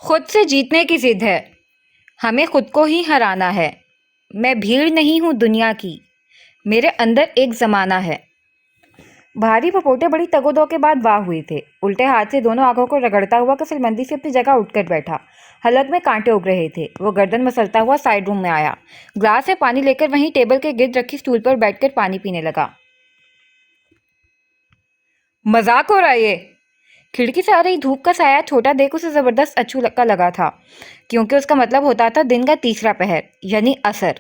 خود سے جیتنے کی ضد ہے، ہمیں خود کو ہی ہرانا ہے۔ میں بھیڑ نہیں ہوں دنیا کی، میرے اندر ایک زمانہ ہے۔ بھاری پپوٹے بڑی تگ و دو کے بعد واہ ہوئے تھے۔ الٹے ہاتھ سے دونوں آنکھوں کو رگڑتا ہوا کفل مندی سے اپنی جگہ اٹھ کر بیٹھا۔ حلق میں کانٹے اگ رہے تھے۔ وہ گردن مسلتا ہوا سائیڈ روم میں آیا، گلاس سے پانی لے کر وہیں ٹیبل کے گرد رکھی سٹول پر بیٹھ کر پانی پینے لگا۔ مذاق ہو رہا ہے یہ؟ کھڑکی سے آ رہی دھوپ کا سایہ چھوٹا دیکھ اسے زبردست اچھو کا لگا تھا، کیونکہ اس کا مطلب ہوتا تھا دن کا تیسرا پہر، یعنی عصر۔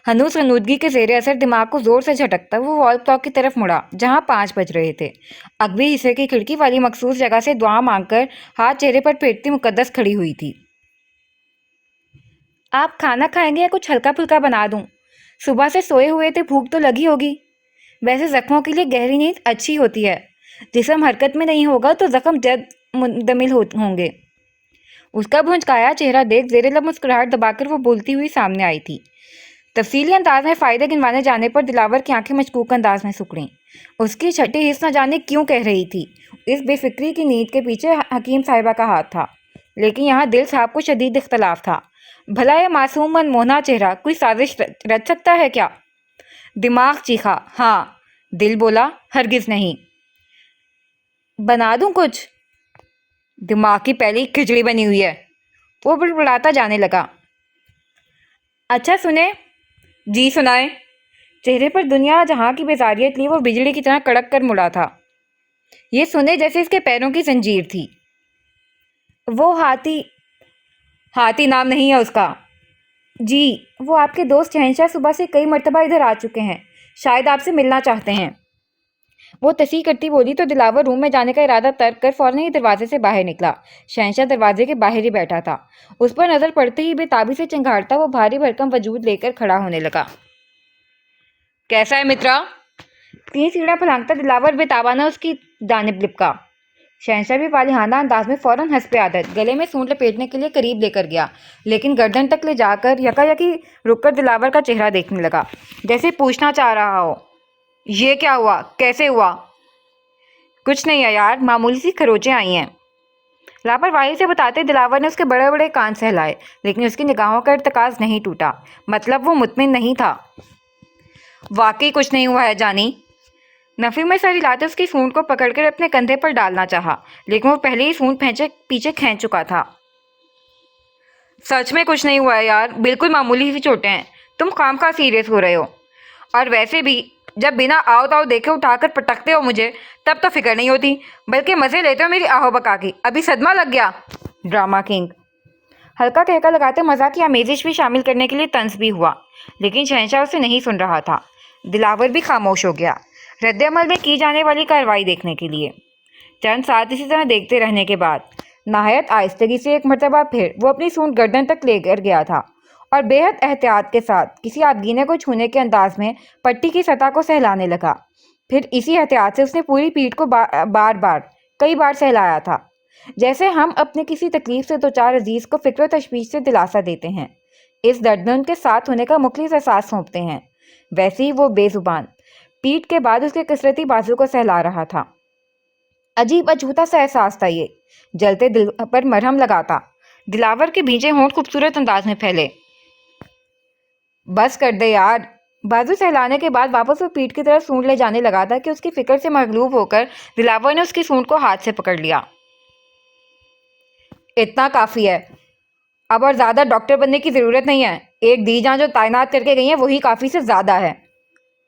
ہنوز غنودگی کے زیر اثر دماغ کو زور سے جھٹکتا وہ وال کلاک کی طرف مڑا جہاں 5 بج رہے تھے۔ اگوی حصے کی کھڑکی والی مخصوص جگہ سے دعا مانگ کر ہاتھ چہرے پر پھیرتی مقدس کھڑی ہوئی تھی۔ آپ کھانا کھائیں گے یا کچھ ہلکا پھلکا بنا دوں؟ صبح سے سوئے ہوئے تھے، بھوک تو لگی ہوگی۔ ویسے زخموں کے لیے گہری نیند اچھی ہوتی ہے، جسم حرکت میں نہیں ہوگا تو زخم جلد مندمل ہوں گے۔ اس کا بھونچکایا چہرہ دیکھ زیر لب مسکراہٹ دبا کر وہ بولتی ہوئی سامنے آئی تھی۔ تفصیلی انداز میں فائدے گنوانے جانے پر دلاور کی آنکھیں مشکوک انداز میں سکڑیں۔ اس کی چھٹی حص نہ جانے کیوں کہہ رہی تھی۔ اس بے فکری کی نیند کے پیچھے حکیم صاحبہ کا ہاتھ تھا، لیکن یہاں دل صاحب کو شدید اختلاف تھا۔ بھلا یہ معصوم من موہنا چہرہ کوئی سازش رچ سکتا ہے کیا؟ دماغ چیخا، ہاں۔ دل بولا، ہرگز نہیں۔ بنا دوں کچھ؟ دماغ کی پہلی کھچڑی بنی ہوئی ہے۔ وہ بڑبڑاتا جانے لگا۔ اچھا سنیں؟ جی سنائیں۔ چہرے پر دنیا جہاں کی بیزاریت لی وہ بجلی کی طرح کڑک کر مڑا تھا۔ یہ سنے جیسے اس کے پیروں کی زنجیر تھی۔ وہ ہاتھی نام نہیں ہے اس کا۔ جی، وہ آپ کے دوست شہنشاہ صبح سے کئی مرتبہ ادھر آ چکے ہیں، شاید آپ سے ملنا چاہتے ہیں۔ وہ تصحیح کرتی بولی تو دلاور روم میں جانے کا ارادہ ترک کر فوراً ہی دروازے سے باہر نکلا۔ شہنشاہ دروازے کے باہر ہی بیٹھا تھا۔ اس پر نظر پڑتے ہی بے تابی سے چنگھاڑتا وہ بھاری بھرکم وجود لے کر کھڑا ہونے لگا۔ کیسا ہے مترا؟ 3 سیڑھیاں پھلانگتا دلاور بے تابانہ اس کی جانب لپکا۔ شہنشاہ بھی فالحانہ انداز میں فوراً ہنس پہ عادت گلے میں سونڈ لپیٹنے کے لیے قریب لے کر گیا، لیکن گردن تک لے جا کر یکا رک کر دلاور کا چہرہ دیکھنے لگا، جیسے پوچھنا چاہ رہا ہو، یہ کیا ہوا؟ کیسے ہوا؟ کچھ نہیں ہے یار، معمولی سی خروچیں آئی ہیں۔ لاپرواہی سے بتاتے دلاور نے اس کے بڑے بڑے کان سہلائے، لیکن اس کی نگاہوں کا ارتکاز نہیں ٹوٹا۔ مطلب وہ مطمئن نہیں تھا۔ واقعی کچھ نہیں ہوا ہے جانی۔ نفی میں سر ہلاتے اس کی سونڈ کو پکڑ کر اپنے کندھے پر ڈالنا چاہا، لیکن وہ پہلے ہی سونڈ پیچھے کھینچ چکا تھا۔ سچ میں کچھ نہیں ہوا ہے یار، بالکل معمولی سی چوٹیں ہیں۔ تم خواہ سیریس ہو رہے ہو، اور ویسے بھی جب بنا آؤ تاؤ دیکھے اٹھا کر پٹکتے ہو مجھے تب تو فکر نہیں ہوتی، بلکہ مزے لیتے ہو میری آہو بکا کی۔ ابھی صدمہ لگ گیا؟ ڈرامہ کنگ ہلکا ٹہکا لگاتے مزاح کی آمیزش بھی شامل کرنے کے لیے طنز بھی ہوا، لیکن شہنشاہ اسے نہیں سن رہا تھا۔ دلاور بھی خاموش ہو گیا، رد عمل میں کی جانے والی کارروائی دیکھنے کے لیے۔ چند ساتھ اسی طرح دیکھتے رہنے کے بعد نہایت آہستگی سے ایک مرتبہ پھر وہ اپنی سونڈ گردن تک لے کر گیا تھا اور بے حد احتیاط کے ساتھ کسی آبگینے کو چھونے کے انداز میں پٹی کی سطح کو سہلانے لگا۔ پھر اسی احتیاط سے اس نے پوری پیٹھ کو کئی بار سہلایا تھا، جیسے ہم اپنے کسی تکلیف سے دوچار عزیز کو فکر و تشویش سے دلاسا دیتے ہیں، اس درد میں ان کے ساتھ ہونے کا مخلص احساس سونپتے ہیں، ویسے ہی وہ بے زبان پیٹھ کے بعد اس کے کثرتی بازو کو سہلا رہا تھا۔ عجیب اچھوتا سا احساس تھا یہ، جلتے دل پر مرہم لگاتا۔ دلاور کے بھیجے ہونٹ خوبصورت انداز میں پھیلے۔ بس کر دے یار۔ بازو سہلانے کے بعد واپس وہ پیٹھ کی طرف سونڈ لے جانے لگا تھا کہ اس کی فکر سے مغلوب ہو کر دلاور نے اس کی سونڈ کو ہاتھ سے پکڑ لیا۔ اتنا کافی ہے، اب اور زیادہ ڈاکٹر بننے کی ضرورت نہیں ہے۔ ایک دی جان جو تعینات کر کے گئی ہیں وہی کافی سے زیادہ ہے۔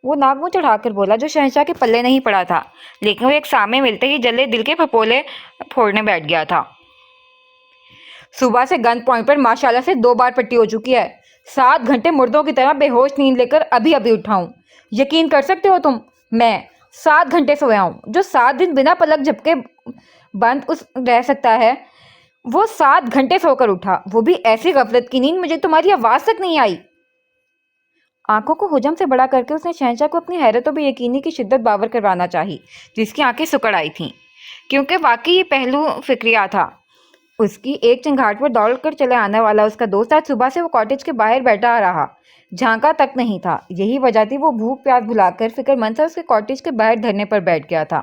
وہ ناک منہ چڑھا کر بولا، جو شہنشاہ کے پلے نہیں پڑا تھا، لیکن وہ ایک سامنے ملتے ہی جلے دل کے پھپولے پھوڑنے بیٹھ گیا تھا۔ صبح سے گن پوائنٹ پر ماشاءاللہ سے 2 بار پٹی ہو چکی ہے۔ 7 گھنٹے مردوں کی طرح بے ہوش نیند لے کر ابھی اٹھا ہوں۔ یقین کر سکتے ہو تم، میں 7 گھنٹے سویا ہوں۔ جو 7 دن بنا پلک جھپکے بند رہ سکتا ہے، وہ 7 گھنٹے سو کر اٹھا، وہ بھی ایسی غفلت کی نیند مجھے تمہاری آواز تک نہیں آئی۔ آنکھوں کو حجم سے بڑا کر کے اس نے شہنشاہ کو اپنی حیرت و بے یقینی کی شدت باور کروانا چاہی، جس کی آنکھیں سکڑ آئی تھیں، کیونکہ واقعی یہ پہلو فکریہ تھا۔ اس کی ایک چنگھاٹ پر دوڑ کر چلے آنے والا اس کا دوست آج صبح سے وہ کاٹیج کے باہر بیٹھا رہا، جھانکا تک نہیں تھا۔ یہی وجہ تھی وہ بھوک پیاس بھلا کر فکر مند سا اس کے کاٹیج کے باہر دھرنے پر بیٹھ گیا تھا۔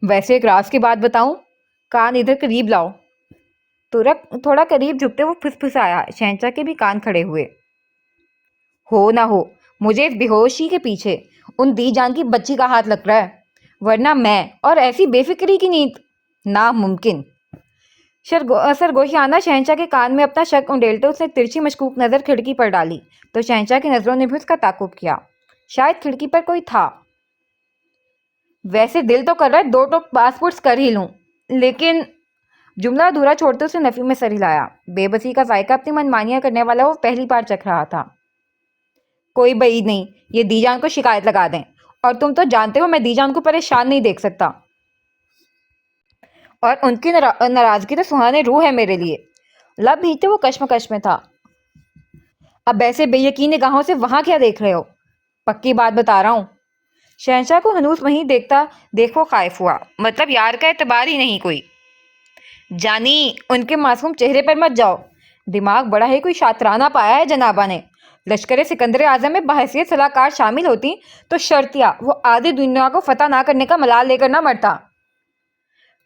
ویسے ایک راز کی بات بتاؤں؟ کان ادھر قریب لاؤ۔ ترک تھوڑا قریب جھکتے وہ پھسپھسایا۔ شہنشاہ کے بھی کان کھڑے ہوئے۔ ہو نہ ہو مجھے اس بے ہوشی کے پیچھے ان دی جان کی بچی کا ہاتھ لگ رہا ہے، ورنہ میں اور ایسی بے فکری کی نیند ناممکن۔ سرگوشیانہ شہنشاہ کے کان میں اپنا شک انڈیلتے اس نے ترچھی مشکوک نظر کھڑکی پر ڈالی تو شہنشاہ کی نظروں نے بھی اس کا تعاقب کیا۔ شاید کھڑکی پر کوئی تھا۔ ویسے دل تو کر رہا ہے 2 ٹوک پاسپورٹس کر ہی لوں، لیکن جملہ ادھورا چھوڑتے اس نے نفی میں سر ہلایا۔ بے بسی کا ذائقہ اپنی منمانیاں کرنے والا وہ پہلی بار چکھ رہا تھا۔ کوئی بعید نہیں یہ دی جان کو شکایت لگا دیں، اور تم تو جانتے ہو میں دی جان کو پریشان نہیں دیکھ سکتا، اور ان کی ناراضگی تو سہانے روح ہے میرے لیے۔ لب بھیجتے وہ کشمکش میں تھا۔ اب ایسے بے یقین نگاہوں سے وہاں کیا دیکھ رہے ہو؟ پکی بات بتا رہا ہوں۔ شہنشاہ کو ہنوز وہیں دیکھو خائف ہوا۔ مطلب یار کا اعتبار ہی نہیں کوئی؟ جانی ان کے معصوم چہرے پر مت جاؤ، دماغ بڑا ہی کوئی شاطرانہ پایا ہے جنابہ نے۔ لشکر سکندر اعظم میں بحیثیت صلاح کار شامل ہوتی تو شرطیہ وہ آدھی دنیا کو فتح نہ کرنے کا ملال لے کر نہ مرتا۔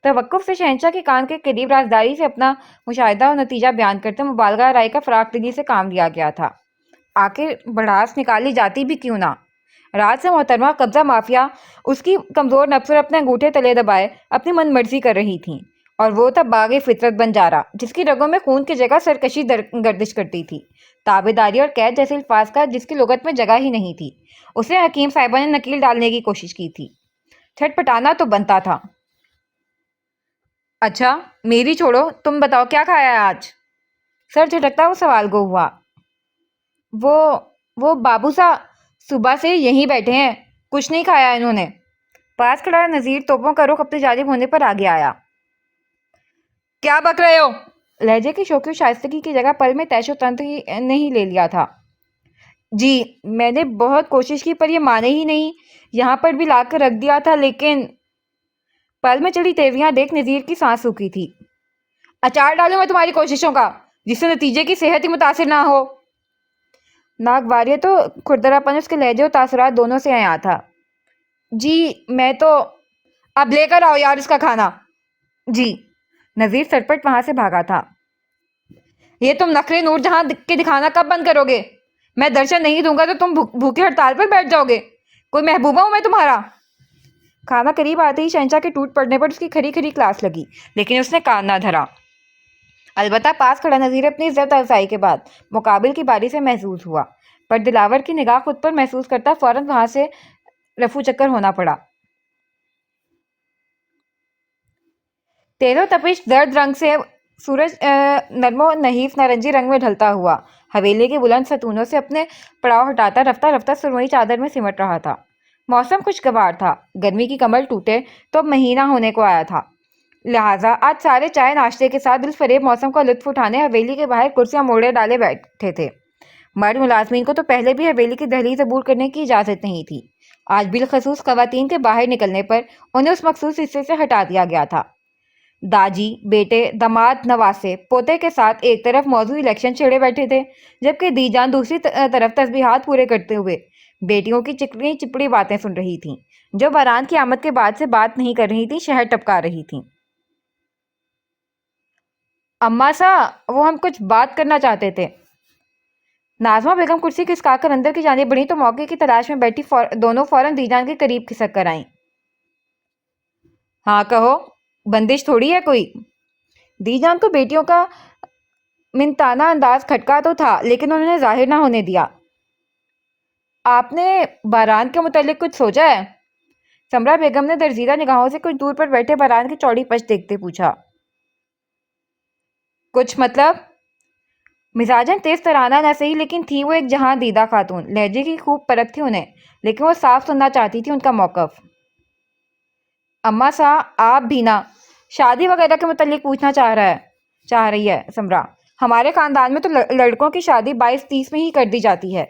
توقف سے شہنشاہ کے کان کے قریب رازداری سے اپنا مشاہدہ اور نتیجہ بیان کرتے مبالغہ رائے کا فراق دلی سے کام لیا گیا تھا۔ آخر بڑھاس نکالی جاتی بھی کیوں نہ؟ رات سے محترمہ قبضہ مافیا اس کی کمزور نفس اور اپنے انگوٹھے تلے دبائے اپنی من مرضی کر رہی تھیں، اور وہ تب باغ فطرت بن جا رہا جس کی رگوں میں خون کی جگہ سرکشی گردش کرتی تھی، تابعداری اور قید جیسے الفاظ کا جس کی لغت میں جگہ ہی نہیں تھی۔ اسے حکیم صاحبہ نے نکیل ڈالنے کی کوشش کی تھی، چھٹ پٹانا تو بنتا تھا۔ اچھا میری چھوڑو، تم بتاؤ کیا کھایا ہے آج؟ سر جھٹکتا وہ سوال گو ہوا۔ وہ بابو سا صبح سے یہیں بیٹھے ہیں، کچھ نہیں کھایا انہوں نے۔ پاس کھڑا نذیر توپوں کا رخ اپنے جانب ہونے پر آگے آیا۔ کیا بک رہے ہو؟ لہجے کی شوخی و شائستگی کی جگہ پل میں تیش و تنت نے ہی لے لیا تھا۔ جی میں نے بہت کوشش کی پر یہ مانے ہی نہیں، یہاں پر بھی لا کر رکھ دیا تھا لیکن… پل میں چڑھی تیویاں دیکھ نذیر کی سانس سوکھی تھی۔ اچار ڈالوں میں تمہاری کوششوں کا جس سے نتیجے کی صحت ہی متاثر نہ ہو؟ ناگواری تو کھردرا پن اس کے لہجے و تاثرات دونوں سے آیا تھا۔ جی میں تو… اب لے کر آؤ یار اس کا کھانا۔ جی۔ نذیر سرپٹ وہاں سے بھاگا تھا۔ یہ تم نخرے نور جہاں کے دکھانا کب بند کرو گے؟ میں درشن نہیں دوں گا تو تم بھوکے ہڑتال پر بیٹھ جاؤ گے؟ کوئی محبوبہ ہوں میں تمہارا؟ کھانا قریب آتے ہی شہنشاہ کے ٹوٹ پڑنے پر اس کی کھری کھری کلاس لگی، لیکن اس نے کان نہ دھرا۔ البتہ پاس کھڑا نذیر اپنی عزت افزائی کے بعد مقابل کی باری سے محظوظ ہوا، پر دلاور کی نگاہ خود پر محسوس کرتا فوراً وہاں سے رفو چکر ہونا پڑا۔ تیز و تپش زرد رنگ سے سورج نرم و نحیف نارنجی رنگ میں ڈھلتا ہوا حویلی کے بلند ستونوں سے اپنے پڑاؤ ہٹاتا رفتہ رفتہ سرمئی چادر میں سمٹ رہا تھا۔ موسم خوشگوار تھا، گرمی کی کمر ٹوٹے تو اب مہینہ ہونے کو آیا تھا، لہٰذا آج سارے چائے ناشتے کے ساتھ دلفریب موسم کا لطف اٹھانے حویلی کے باہر کرسیاں موڑے ڈالے بیٹھے تھے۔ مرد ملازمین کو تو پہلے بھی حویلی کی دہلیز عبور کرنے کی اجازت نہیں تھی، آج بالخصوص خواتین کے باہر نکلنے پر انہیں اس مخصوص حصے سے ہٹا دیا گیا تھا۔ داجی، بیٹے، داماد، نواسے، پوتے کے ساتھ ایک طرف موضوع الیکشن چھیڑے بیٹھے تھے، جبکہ دی جان دوسری طرف تسبیحات پورے کرتے ہوئے بیٹیوں کی چکڑی چپڑی باتیں سن رہی تھیں، جو باران کی آمد کے بعد سے بات نہیں کر رہی تھیں، شہد ٹپکا رہی تھیں۔ اماں سا وہ ہم کچھ بات کرنا چاہتے تھے۔ ناظمہ بیگم کرسی کھسکا کر اندر کی جانب بڑھیں تو موقع کی تلاش میں بیٹھی دونوں فوراً دی جان کے قریب کھسک کر آئیں۔ ہاں کہو، بندش تھوڑی ہے کوئی؟ دی جان کو بیٹیوں کا منتانہ انداز کھٹکا تو تھا لیکن انہوں نے ظاہر نہ ہونے دیا۔ آپ نے باران کے متعلق کچھ سوچا ہے؟ سمرا بیگم نے درزیدہ نگاہوں سے کچھ دور پر بیٹھے باران کی چوڑی پشت دیکھتے پوچھا۔ کچھ مطلب؟ مزاجاً تیز ترانہ نہ صحیح لیکن تھی وہ ایک جہاں دیدہ خاتون، لہجے کی خوب پرکھ تھی انہیں، لیکن وہ صاف سننا چاہتی تھی ان کا موقف۔ اماں سا آپ بھی نہ شادی وغیرہ کے متعلق پوچھنا چاہ رہی ہے سمرا۔ ہمارے خاندان میں تو لڑکوں کی شادی 22-23 میں ہی کر دی جاتی ہے۔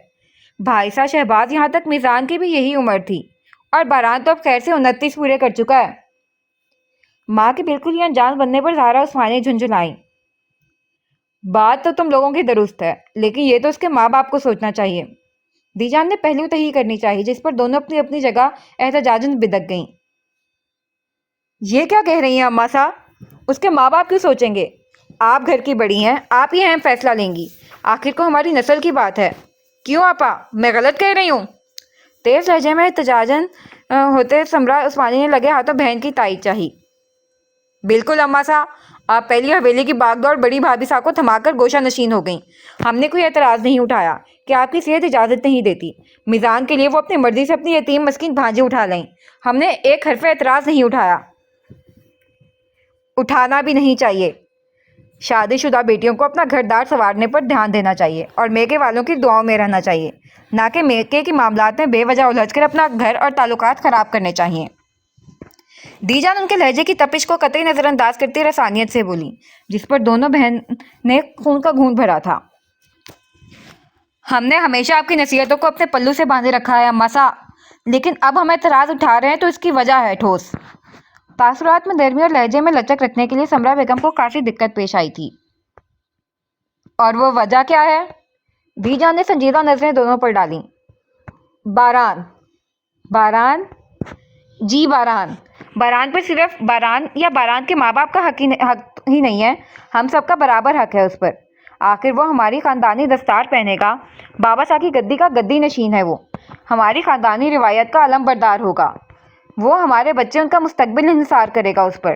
بھائی سا شہباز یہاں تک میزان کی بھی یہی عمر تھی، اور باران تو اب خیر سے 29 پورے کر چکا ہے۔ ماں کے بالکل ہی انجان بننے پر زہرا عثمانی جھنجھنائیں۔ بات تو تم لوگوں کی درست ہے، لیکن یہ تو اس کے ماں باپ کو سوچنا چاہیے۔ دی جان نے پہلو تہی کرنی چاہیے، جس پر دونوں اپنی اپنی جگہ احتجاجاً بدک گئیں۔ یہ کیا کہہ رہی ہیں اماں سا؟ اس کے ماں باپ کیوں سوچیں گے؟ آپ گھر کی بڑی ہیں، آپ ہی اہم فیصلہ لیں گی، آخر کو ہماری نسل کی بات ہے۔ کیوں آپا، میں غلط کہہ رہی ہوں؟ تیز لہجے میں احتجاجاً ہوتے سمرا عثمانی نے لگے ہاتھوں بہن کی تائید چاہی۔ بالکل اماں صاحب، آپ پہلی حویلی کی باغ دوڑ بڑی بھابھی صاحب کو تھما کر گوشہ نشین ہو گئیں۔ ہم نے کوئی اعتراض نہیں اٹھایا کہ آپ کی صحت اجازت نہیں دیتی، میزان کے لیے وہ اپنی مرضی سے اپنی یتیم مسکین بھانجی اٹھا لیں۔ ہم نے ایک حرف اعتراض نہیں اٹھایا، اٹھانا بھی نہیں چاہیے۔ شادی شدہ بیٹیوں کو اپنا گھر دار سنوارنے پر دھیان دینا چاہیے اور میکے والوں کی دعاؤں میں رہنا چاہیے، نہ کہ میکے کے معاملات میں بے وجہ الجھ کر اپنا گھر اور تعلقات خراب کرنے چاہیے۔ دی جان ان کے لہجے کی تپش کو قطعی نظر انداز کرتی رسانیت سے بولی، جس پر دونوں بہن نے خون کا گھونٹ بھرا تھا۔ ہم نے ہمیشہ آپ کی نصیحتوں کو اپنے پلو سے باندھے رکھا ہے اماں صاحب، لیکن اب ہم اعتراض اٹھا رہے ہیں تو اس کی وجہ ہے ٹھوس۔ تاثرات میں نرمی اور لہجے میں لچک رکھنے کے لیے سمرا بیگم کو کافی دقت پیش آئی تھی۔ اور وہ وجہ کیا ہے؟ دی جان نے سنجیدہ نظریں دونوں پر ڈالیں۔ باران۔ باران؟ جی باران۔ باران پر صرف باران یا باران کے ماں باپ کا حق ہی نہیں ہے، ہم سب کا برابر حق ہے اس پر۔ آخر وہ ہماری خاندانی دستار پہنے گا، بابا صاحب کی گدی کا گدی نشین ہے، وہ ہماری خاندانی روایت کا علم بردار ہوگا، وہ ہمارے بچے ان کا مستقبل انحصار کرے گا اس پر۔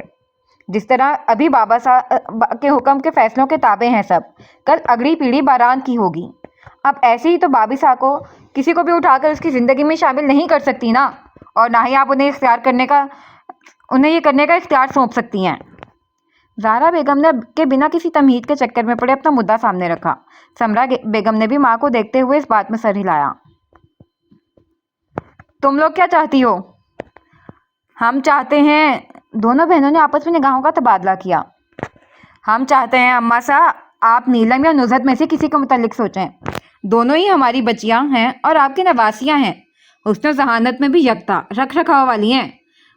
جس طرح ابھی بابا صاحب کے حکم کے فیصلوں کے تابع ہیں سب، کل اگلی پیڑھی باران کی ہوگی۔ اب ایسے ہی تو بابی صاحب کو کسی کو بھی اٹھا کر اس کی زندگی میں شامل نہیں کر سکتی نا، اور نہ ہی آپ انہیں یہ کرنے کا اختیار سونپ سکتی ہیں۔ زہرا بیگم نے کے بنا کسی تمہید کے چکر میں پڑے اپنا مدعا سامنے رکھا۔ سمرا بیگم نے بھی ماں کو دیکھتے ہوئے اس بات میں سر ہلایا۔ تم لوگ کیا چاہتی ہو؟ ہم چاہتے ہیں، دونوں بہنوں نے آپس میں نگاہوں کا تبادلہ کیا۔ ہم چاہتے ہیں اماں صاحب، آپ نیلم یا نزہت میں سے کسی کے متعلق سوچیں۔ دونوں ہی ہماری بچیاں ہیں اور آپ کی نواسیاں ہیں، حسن و ذہانت میں بھی یکتا رکھ رکھاؤ والی ہیں،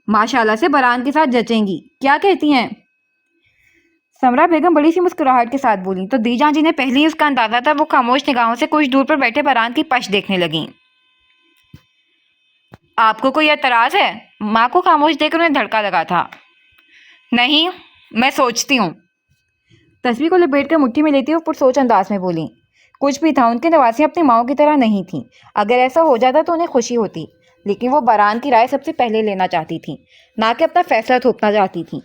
ماشاءاللہ سے بران کے ساتھ جچیں گی، کیا کہتی ہیں؟ سمرا بیگم بڑی سی مسکراہٹ کے ساتھ بولی تو دی جان جنہیں پہلے ہی اس کا اندازہ تھا، وہ خاموش نگاہوں سے کچھ دور پر بیٹھے بران کی پش دیکھنے لگیں۔ آپ کو کوئی اعتراض ہے؟ ماں کو خاموش دیکھ کر انہیں دھڑکا لگا تھا۔ نہیں، میں سوچتی ہوں۔ تسبیح کو لپیٹ کر مٹھی میں لیتی ہوئے پرسوچ انداز میں بولی۔ کچھ بھی تھا، ان کی نواسیاں اپنی ماؤں کی طرح نہیں تھیں۔ اگر ایسا ہو جاتا تو انہیں خوشی ہوتی، لیکن وہ باران کی رائے سب سے پہلے لینا چاہتی تھیں، نہ کہ اپنا فیصلہ تھوپنا چاہتی تھیں،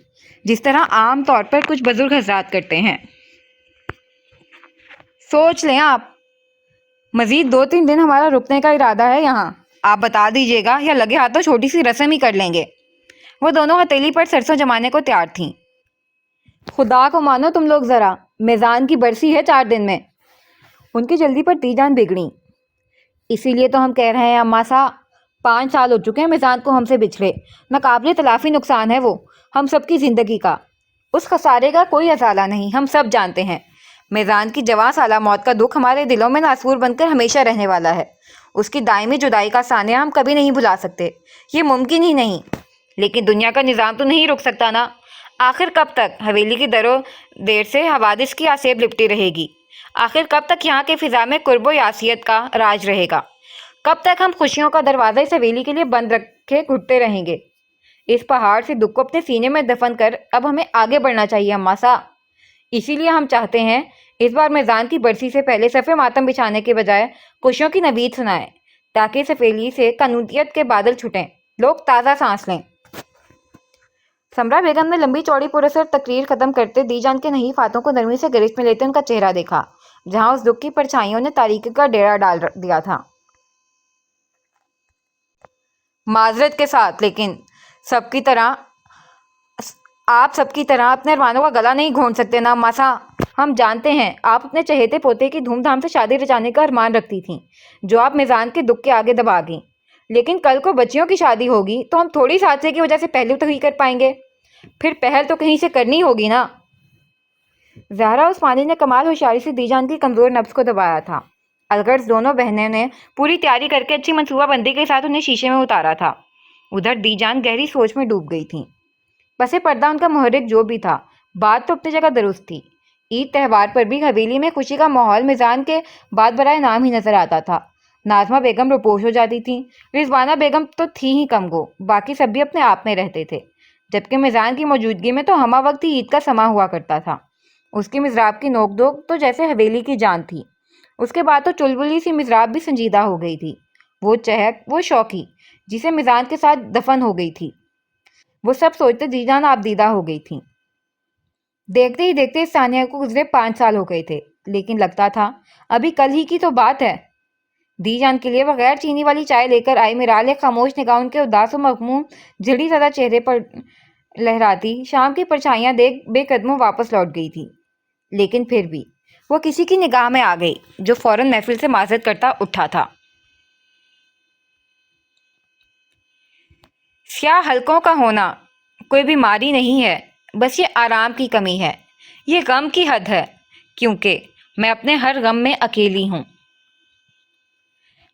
جس طرح عام طور پر کچھ بزرگ حضرات کرتے ہیں۔ سوچ لیں آپ، مزید 2-3 دن ہمارا رکنے کا ارادہ ہے یہاں، آپ بتا دیجیے گا یا لگے ہاتھوں چھوٹی سی رسم ہی کر لیں گے۔ وہ دونوں ہتھیلی پر سرسوں جمانے کو تیار تھیں۔ خدا کو مانو تم لوگ ذرا، میزان کی برسی ہے 4 دن میں۔ ان کی جلدی پر دی جان بگڑیں۔ اسی لیے تو ہم کہہ رہے ہیں اماں صاحب، 5 سال ہو چکے ہیں میزان کو ہم سے بچھڑے، ناقابل تلافی نقصان ہے وہ ہم سب کی زندگی کا، اس خسارے کا کوئی ازالہ نہیں، ہم سب جانتے ہیں۔ میزان کی جوان سالہ موت کا دکھ ہمارے دلوں میں ناسور بن کر ہمیشہ رہنے والا ہے، اس کی دائمی جدائی کا سانحہ ہم کبھی نہیں بھلا سکتے، یہ ممکن ہی نہیں۔ لیکن دنیا کا نظام تو نہیں رک سکتا نا، آخر کب تک حویلی کی در و دیر سے حوادث کی آسیب لپٹی رہے گی؟ آخر کب تک یہاں کے فضا میں قرب و یاسیت کا راج رہے گا؟ کب تک ہم خوشیوں کا دروازہ اس حویلی کے لیے بند رکھے گھٹتے رہیں گے؟ اس پہاڑ سے دکھ کو اپنے سینے میں دفن کر اب ہمیں آگے بڑھنا چاہیے اماں صاحب۔ اسی لیے ہم چاہتے ہیں اس بار میزان کی برسی سے پہلے صف ماتم بچھانے کے بجائے خوشیوں کی نوید سنائیں، تاکہ اس حویلی سے قنوطیت کے بادل چھٹیں، لوگ تازہ سانس لیں۔ سمرا بیگم نے لمبی چوڑی پراثر تقریر ختم کرتے دی جان کے نحیف ہاتھوں کو نرمی سے گرفت میں لیتے ان کا چہرہ دیکھا، جہاں اس دکھ کی پرچھائیوں نے تاریکی کا ڈیرا ڈال دیا تھا۔ معذرت کے ساتھ، لیکن آپ سب کی طرح اپنے ارمانوں کا گلا نہیں گھونٹ سکتے نا اماں صاحب۔ ہم جانتے ہیں آپ اپنے چہیتے پوتے کی دھوم دھام سے شادی رچانے کا ارمان رکھتی تھیں، جو آپ میزان کے دکھ کے آگے دبا گئیں، لیکن کل کو بچیوں کی شادی ہوگی تو ہم تھوڑی سی حادثے کی وجہ سے پہلو تو ہی کر پائیں گے، پھر پہل تو کہیں سے کرنی ہوگی نا۔ زہرا عثمانی نے کمال ہوشیاری سے دی جان کی کمزور نبض کو دبایا تھا۔ الغرض دونوں بہنوں نے پوری تیاری کر کے اچھی منصوبہ بندی کے ساتھ انہیں شیشے میں اتارا تھا۔ ادھر دی جان گہری سوچ میں ڈوب گئی تھیں۔ پس پردہ ان کا محرک جو بھی تھا، بات تو اپنی جگہ درست تھی۔ عید تہوار پر بھی حویلی میں خوشی کا ماحول میزان کے بعد برائے نام ہی نظر آتا تھا۔ ناظمہ بیگم روپوش ہو جاتی تھیں، رضوانہ بیگم تو تھی ہی کم گو، باقی سب بھی اپنے آپ میں رہتے تھے، جبکہ میزان کی موجودگی میں تو ہمہ وقت ہی عید کا سما ہوا کرتا تھا۔ اس کی مضراب کی نوک ڈوک تو جیسے حویلی کی جان تھی۔ اس کے بعد تو چلبلی سی مضراب بھی سنجیدہ ہو گئی تھی۔ وہ چہک، وہ شوقی جسے میزان کے ساتھ دفن ہو گئی تھی، وہ سب سوچتے دی جان آپ دیدہ ہو گئی تھی۔ دیکھتے ہی دیکھتے اس ثانیہ کو گزرے 5 سال ہو گئے تھے، لیکن لگتا تھا ابھی کل ہی کی تو بات ہے۔ دی جان کے لیے بغیر چینی والی چائے لے کر آئی میرال ایک خاموش نگاہ ان کے اداس و مغموم جھڑی زدہ چہرے پر لہراتی شام کی پرچھائیاں دیکھ بے قدموں واپس لوٹ گئی تھی۔ لیکن پھر بھی وہ کسی کی نگاہ میں آ گئی جو فوراً محفل سے معذرت کرتا اٹھا تھا۔ سیاہ حلقوں کا ہونا کوئی بیماری نہیں ہے، بس یہ آرام کی کمی ہے، یہ غم کی حد ہے، کیونکہ میں اپنے ہر غم میں اکیلی ہوں۔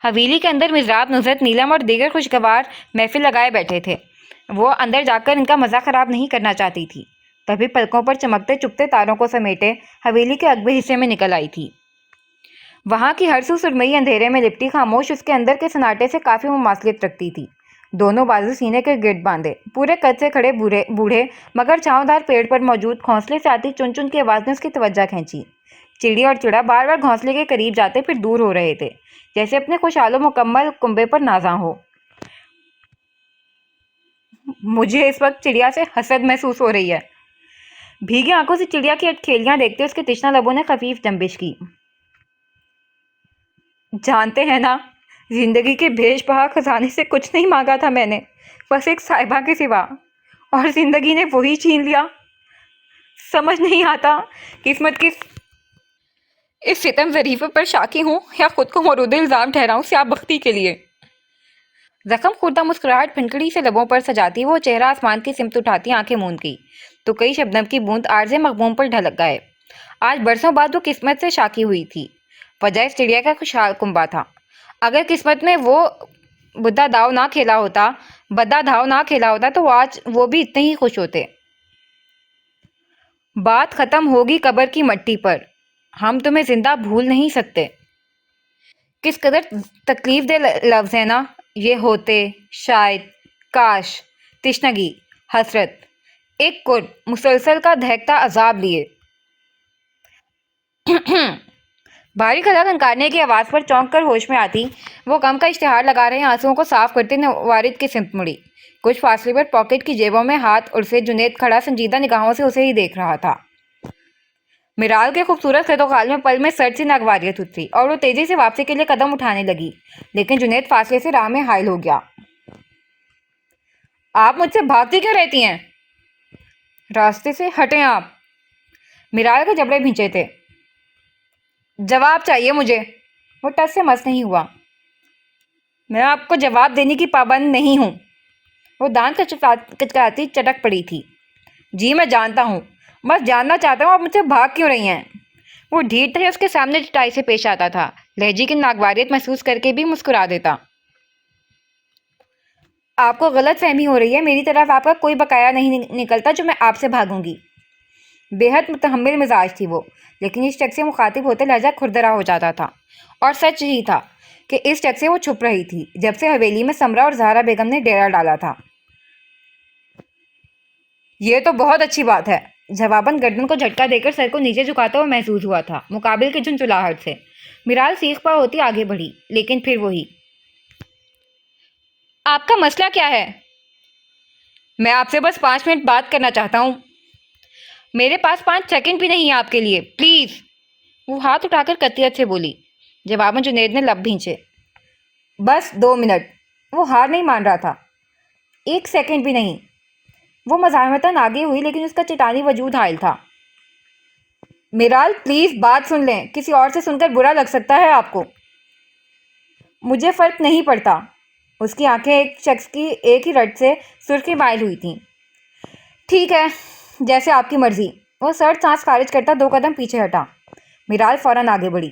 حویلی کے اندر مضراب، نصرت، نیلم اور دیگر خوشگوار محفل لگائے بیٹھے تھے۔ وہ اندر جا کر ان کا مزہ خراب نہیں کرنا چاہتی تھی، تبھی پلکوں پر چمکتے چپتے تاروں کو سمیٹے حویلی کے اگبے حصے میں نکل آئی تھی۔ وہاں کی ہر سو سرمئی اندھیرے میں لپٹی خاموش اس کے اندر کے سناٹے سے کافی مماثلت رکھتی تھی۔ دونوں بازو سینے کے گرد باندھے، پورے قد سے کھڑے بوڑھے مگر چھاؤں دار پیڑ پر موجود گھونسلے سے آتی چن چن کی آواز نے اس کی توجہ کھینچی۔ چڑی اور چڑا بار بار گھونسلے کے قریب جاتے پھر دور ہو رہے تھے، جیسے اپنے خوشحال و مکمل کنبے پر نازاں ہو۔ مجھے اس وقت چڑیا سے حسد محسوس ہو رہی ہے۔ بھیگی آنکھوں سے چڑیا کی اٹکھیلیاں دیکھتے اس کے تشنہ لبوں نے خفیف جنبش کی۔ جانتے ہیں نا، زندگی کے بیش بہا خزانے سے کچھ نہیں مانگا تھا میں نے، بس ایک صاحبہ کے سوا، اور زندگی نے وہی چھین لیا۔ سمجھ نہیں آتا قسمت کس اس ستم ظریفے پر شاکی ہوں یا خود کو مورود الزام ٹھہراؤں سیاہ بختی کے لیے۔ زخم خوردہ مسکراہٹ پھنکڑی سے لبوں پر سجاتی وہ چہرہ آسمان کی سمت اٹھاتی آنکھیں موند گئی تو کئی شبنم کی بوند عارض مغموم پر ڈھلک گئے۔ آج برسوں بعد وہ قسمت سے شاکی ہوئی تھی۔ وجہ اس چڑیا کا خوشحال کنبہ تھا۔ اگر قسمت میں وہ بدا داؤ نہ کھیلا ہوتا تو آج وہ بھی اتنے ہی خوش ہوتے۔ بات ختم ہوگی قبر کی مٹی پر، ہم تمہیں زندہ بھول نہیں سکتے۔ کس قدر تکلیف دہ لفظ ہے نا یہ، ہوتے، شاید، کاش، تشنگی، حسرت، ایک کرب مسلسل کا دہکتا عذاب لیے۔ بھاری کھلا کھنکارنے کی آواز پر چونک کر ہوش میں آتی وہ غم کا اشتہار لگا رہے آنسوؤں کو صاف کرتے نوارد کی سمت مڑی۔ کچھ فاصلے پر پاکٹ کی جیبوں میں ہاتھ الفے جنید کھڑا سنجیدہ نگاہوں سے اسے ہی دیکھ رہا تھا۔ میرال کے خوبصورت خد و خال میں پل میں سرد سی ناگواریت اتری اور وہ تیزی سے واپسی کے لیے قدم اٹھانے لگی، لیکن جنید فاصلے سے راہ میں حائل ہو گیا۔ آپ مجھ سے بھاگتی کیوں رہتی ہیں؟ راستے سے ہٹیں آپ۔ میرال کے جبڑے بھینچے تھے۔ جواب چاہیے مجھے۔ وہ ٹس سے مس نہیں ہوا۔ میں آپ کو جواب دینے کی پابند نہیں ہوں۔ وہ دانت کچکاتی چٹک پڑی تھی۔ جی میں جانتا ہوں، بس جاننا چاہتا ہوں آپ مجھ سے بھاگ کیوں رہی ہیں۔ وہ ڈھیٹ تھے اس کے سامنے چٹائی سے پیش آتا تھا، لہجے کی ناگواریت محسوس کر کے بھی مسکرا دیتا۔ آپ کو غلط فہمی ہو رہی ہے، میری طرف آپ کا کوئی بقایا نہیں نکلتا جو میں آپ سے بھاگوں گی۔ بے حد متحمل مزاج تھی وہ، لیکن اس شخص سے مخاطب ہوتے لہجہ کھردرا ہو جاتا تھا، اور سچ ہی تھا کہ اس شخص سے وہ چھپ رہی تھی جب سے حویلی میں سمرا اور زہرا بیگم نے ڈیرا ڈالا تھا۔ یہ تو بہت اچھی بات ہے، جواباً گردن کو جھٹکا دے کر سر کو نیچے جھکاتا ہوا محسوس ہوا تھا مقابل کی جھنجھلاہٹ سے۔ میرال سیخ پا ہوتی آگے بڑھی، لیکن پھر وہی۔ آپ کا مسئلہ کیا ہے؟ میں آپ سے بس 5 منٹ بات کرنا چاہتا ہوں۔ میرے پاس 5 سیکنڈ بھی نہیں ہے آپ کے لیے، پلیز۔ وہ ہاتھ اٹھا کر قطعیت سے بولی۔ جواباً جنید نے لب بھینچے۔ بس 2 منٹ۔ وہ ہار نہیں مان رہا تھا۔ 1 سیکنڈ بھی نہیں۔ وہ مزاحمتاً آگے ہوئی، لیکن اس کا چٹانی وجود حائل تھا۔ میرال پلیز بات سن لیں، کسی اور سے سن کر برا لگ سکتا ہے آپ کو۔ مجھے فرق نہیں پڑتا۔ اس کی آنکھیں ایک شخص کی ایک ہی رٹ سے سرخی مائل ہوئی تھیں۔ ٹھیک ہے، جیسے آپ کی مرضی۔ وہ سرد سانس خارج کرتا 2 قدم پیچھے ہٹا۔ میرال فوراً آگے بڑھی۔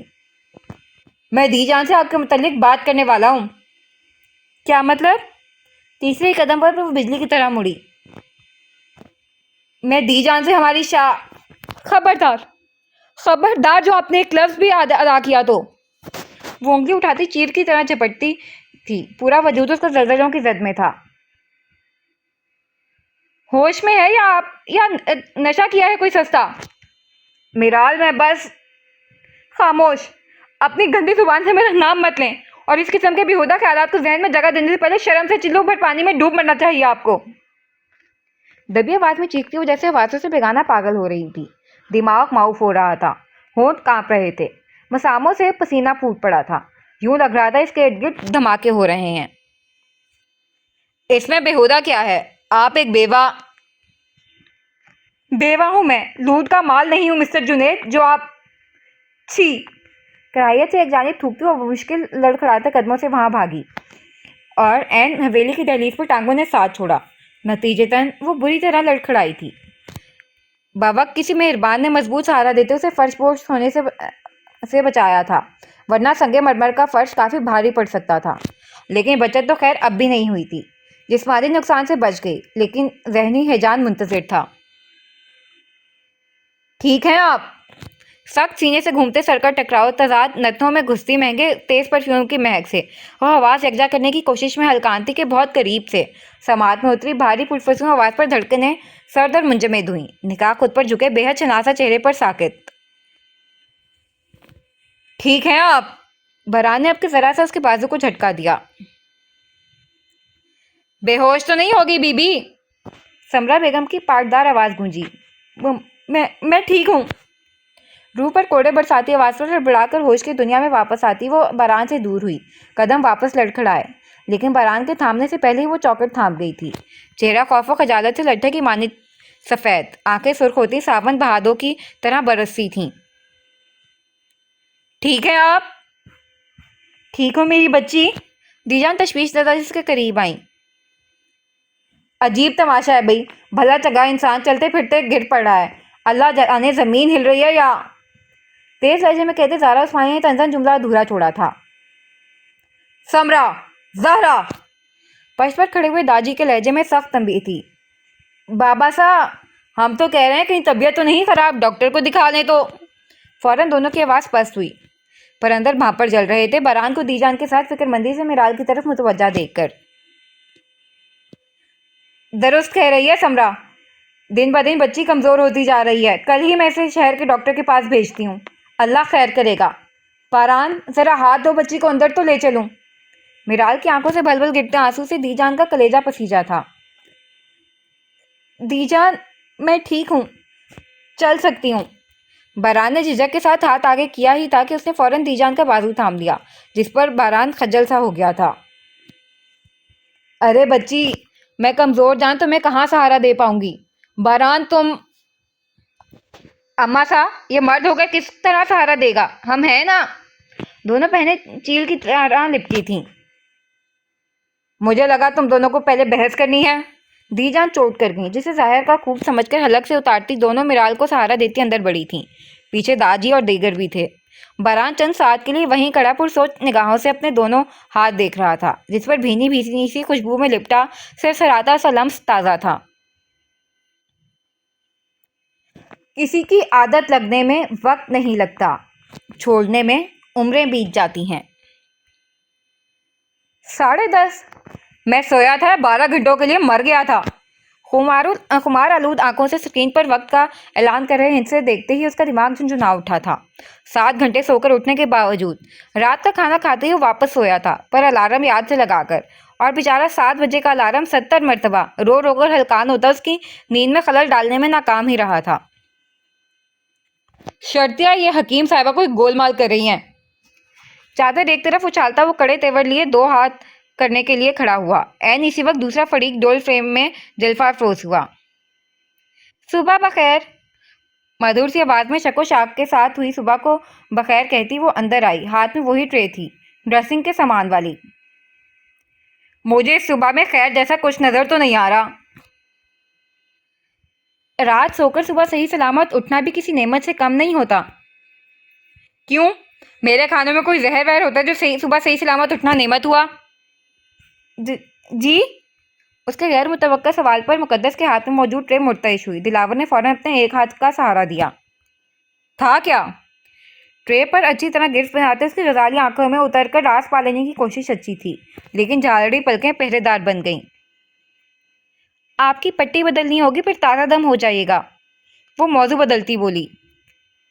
میں دی جان سے آپ کے متعلق بات کرنے والا ہوں۔ کیا مطلب؟ تیسرے قدم پر وہ بجلی کی طرح مڑی۔ میں دی جان سے ہماری خبردار خبردار، جو آپ نے ایک لفظ بھی ادا کیا تو۔ وہ انگلی اٹھاتی چیر کی طرح جھپٹتی تھی، پورا وجود اس کا زلزلوں کی زد میں تھا۔ ہوش میں ہے یا نشہ کیا ہے کوئی سستا؟ میرال میں بس خاموش. اپنی گندی زبان سے میرا نام مت لیں اور اس قسم کے بیہودہ خیالات کو ذہن میں جگہ دینے سے پہلے شرم سے چلو بھر پانی میں ڈوب مرنا چاہیے آپ کو. دبی آواز میں چیختی وہ جیسے آوازوں سے بیگانہ پاگل ہو رہی تھی. دماغ معاف ہو رہا تھا، ہونٹ کانپ رہے تھے، مساموں سے پسینہ پھوٹ پڑا تھا. یوں لگ رہا تھا اس کے ارد گرد دھماکے ہو رہے ہیں. اس میں بیہودہ کیا ہے؟ آپ ایک بیوہ ہوں میں، لوٹ کا مال نہیں ہوں مسٹر جنید جو آپ. چھی. کراہیت سے ایک جانب تھوکتی وہ مشکل لڑکھڑاتے قدموں سے وہاں بھاگی اور عین حویلی کی دہلیز پر ٹانگوں نے ساتھ چھوڑا. نتیجتاً وہ بری طرح لڑکھڑائی تھی. باوقت کسی مہربان نے مضبوط سہارا دیتے اسے فرش پوش ہونے سے بچایا تھا، ورنہ سنگ مرمر کا فرش کافی بھاری پڑ سکتا تھا. لیکن بچت تو خیر اب بھی نہیں ہوئی تھی. جسمانی نقصان سے بچ گئی لیکن ذہنی ہیجان منتظر تھا. ٹھیک ہیں آپ؟ سخت سینے سے گھومتے سر کا ٹکراؤ تضاد نتنوں میں گھستی مہنگے تیز پرفیوم کی مہک سے وہ آواز یکجا کرنے کی کوشش میں ہلکانتی کے بہت قریب سے سماعت میں اتری بھاری پرفسوں آواز پر دھڑکنیں سرد اور منجمد ہوئیں. نگاہ خود پر جھکے بے حد شناسا چہرے پر ساکت. ٹھیک ہیں آپ؟ بران نے اب کے ذرا سا اس کے بازو کو جھٹکا دیا. بے ہوش تو نہیں ہوگی بی بی؟ سمرا بیگم کی پاٹدار آواز گونجی. میں ٹھیک ہوں. روح پر کوڑے برساتی آواز پر بڑھا کر ہوش کی دنیا میں واپس آتی وہ باران سے دور ہوئی. قدم واپس لڑکھڑائے لیکن باران کے تھامنے سے پہلے ہی وہ چوکٹ تھام گئی تھی. چہرہ خوف و خجالت سے لٹھے کی مانند سفید، آنکھیں سرخ ہوتی ساون بہادوں کی طرح برستی تھیں. ٹھیک ہے آپ؟ ٹھیک ہوں میری بچی. دیجان تشویش زدہ اس کے قریب آئیں. عجیب تماشا ہے بھئی، بھلا چگا انسان چلتے پھرتے گر پڑ رہا ہے. اللہ جانے زمین ہل رہی ہے یا. تیز لہجے میں کہتے زارا عثمانی نے تنزن جملہ ادھورا چھوڑا تھا. سمرا، زہرا. پشت پر کھڑے ہوئے داجی کے لہجے میں سخت تنبیہ تھی. بابا صاحب، ہم تو کہہ رہے ہیں کہیں طبیعت تو نہیں خراب، ڈاکٹر کو دکھا لیں تو. فوراً دونوں کی آواز پست ہوئی، پر اندر بھانپر جل رہے تھے. باران کو دیجان کے ساتھ فکر مندی سے میرال کی طرف متوجہ دیکھ کر. درست کہہ رہی ہے سمرا، دن بدن بچی کمزور ہوتی جا رہی ہے. کل ہی میں اسے شہر کے ڈاکٹر کے پاس بھیجتی ہوں، اللہ خیر کرے گا. باران، ذرا ہاتھ دو بچی کو اندر تو لے چلوں. میرال کی آنکھوں سے بھل بھل گرتے آنسو سے دیجان کا کلیجہ پسیجا تھا. دیجان، میں ٹھیک ہوں، چل سکتی ہوں. باران نے جھجک کے ساتھ ہاتھ آگے کیا ہی تھا کہ اس نے فوراً دیجان کا بازو تھام لیا جس پر باران خجل سا ہو گیا تھا. ارے بچی، میں کمزور جان تمہیں کہاں سہارا دے پاؤں گی. باران تم. اماں صاحب، یہ مرد ہو کر کس طرح سہارا دے گا؟ ہم ہیں نا. دونوں بہنیں چیل کی طرح لپٹی تھیں. مجھے لگا تم دونوں کو پہلے بحث کرنی ہے. دیجان چوٹ کر گئیں جسے ظاہر کا خوب سمجھ کر حلق سے اتارتی دونوں میرال کو سہارا دیتی اندر بڑھی تھیں. پیچھے داجی اور دیگر بھی تھے. باران چند ساتھ کے لیے وہیں کڑا پرسوچ نگاہوں سے اپنے دونوں ہاتھ دیکھ رہا تھا جس پر بھینی بھینی سی خوشبو میں لپٹا سرسراتا سا لمس تازہ تھا. کسی کی عادت لگنے میں وقت نہیں لگتا، چھوڑنے میں عمریں بیت جاتی ہیں. 10:30. میں سویا تھا، 12 گھنٹوں کے لیے مر گیا تھا. خمار آلود آنکھوں سے اسکرین پر وقت کا اعلان کر رہے ہند سے دیکھتے ہی اس کا دماغ جھنجھنا اٹھا تھا. 7 گھنٹے سو کر اٹھنے کے باوجود رات کا کھانا کھاتے ہی واپس سویا تھا پر الارم یاد سے لگا کر، اور بیچارہ 7 بجے کا الارم 70 مرتبہ رو رو کر ہلکان ہوتا اس کی نیند میں خلل ڈالنے میں ناکام ہی رہا تھا. شرطیہ یہ حکیم صاحبہ کوئی گول مال کر رہی ہیں. چادر ایک طرف اچھالتا وہ کڑے تیور لیے 2 ہاتھ کرنے کے لیے کھڑا ہوا. عین اسی وقت دوسرا فریق ڈول فریم میں جلفہ افروز ہوا. صبح بخیر. مدھور سی آواز میں شک و شاک کے ساتھ ہوئی صبح کو بخیر کہتی وہ اندر آئی. ہاتھ میں وہی ٹرے تھی، ڈریسنگ کے سامان والی. مجھے اس صبح میں خیر جیسا کچھ نظر تو نہیں آ رہا. رات سو کر صبح صحیح سلامت اٹھنا بھی کسی نعمت سے کم نہیں ہوتا. کیوں؟ میرے کھانوں میں کوئی زہر وہر ہوتا ہے جو صبح صحیح سلامت اٹھنا نعمت ہوا؟ جی؟ اس کے غیر متوقع سوال پر مقدس کے ہاتھ میں موجود ٹرے مرتعش ہوئی. دلاور نے فوراً اپنے ایک ہاتھ کا سہارا دیا. تھا کیا؟ ٹرے پر اچھی طرح گرفت بناتے اس کی غزالی آنکھوں میں اتر کر راز پا لینے کی کوشش اچھی تھی لیکن جھالڑی پلکیں پہرے دار بن گئیں. آپ کی پٹی بدلنی ہوگی پھر تازہ دم ہو جائے گا. وہ موضوع بدلتی بولی.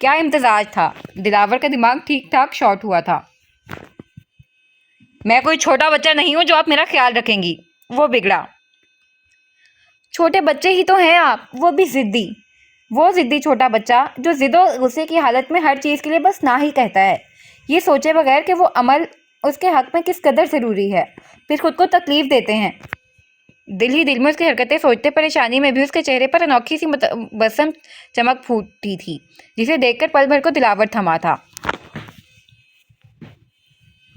کیا امتزاج تھا! دلاور کا دماغ ٹھیک ٹھاک شارٹ ہوا تھا۔ میں کوئی چھوٹا بچہ نہیں ہوں جو آپ میرا خیال رکھیں گی، وہ بگڑا۔ چھوٹے بچے ہی تو ہیں آپ، وہ بھی ضدی۔ وہ ضدی چھوٹا بچہ جو ضد و غصے کی حالت میں ہر چیز کے لیے بس نہ ہی کہتا ہے، یہ سوچے بغیر کہ وہ عمل اس کے حق میں کس قدر ضروری ہے، پھر خود کو تکلیف دیتے ہیں۔ دل ہی دل میں اس کی حرکتیں سوچتے پریشانی میں بھی اس کے چہرے پر انوکھی سی متبسم چمک پھوٹی تھی، جسے دیکھ کر پل بھر کو دلاور تھما تھا۔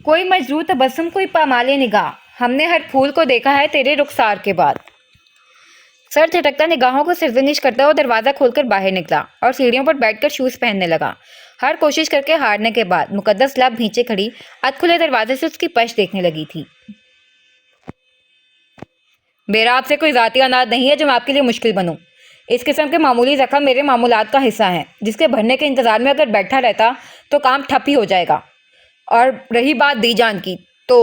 کوئی مجروح تبسم، کوئی پامال نگاہ، ہم نے ہر پھول کو دیکھا ہے تیرے رخسار کے بعد۔ سر جھٹکتا نگاہوں کو سرزنش کرتا وہ دروازہ کھول کر باہر نکلا اور سیڑھیوں پر بیٹھ کر شوز پہننے لگا۔ ہر کوشش کر کے ہارنے کے بعد مقدس لب بھینچے کھڑی ادھ کھلے دروازے سے اس کی پش دیکھنے لگی تھی۔ میرا آپ سے کوئی ذاتی اناد نہیں ہے جو میں آپ کے لیے مشکل بنوں۔ اس قسم کے معمولی زخم میرے معمولات کا حصہ ہیں، جس کے بھرنے کے انتظار میں اگر بیٹھا رہتا تو کام ٹھپ ہی ہو جائے گا۔ اور رہی بات دی جان کی تو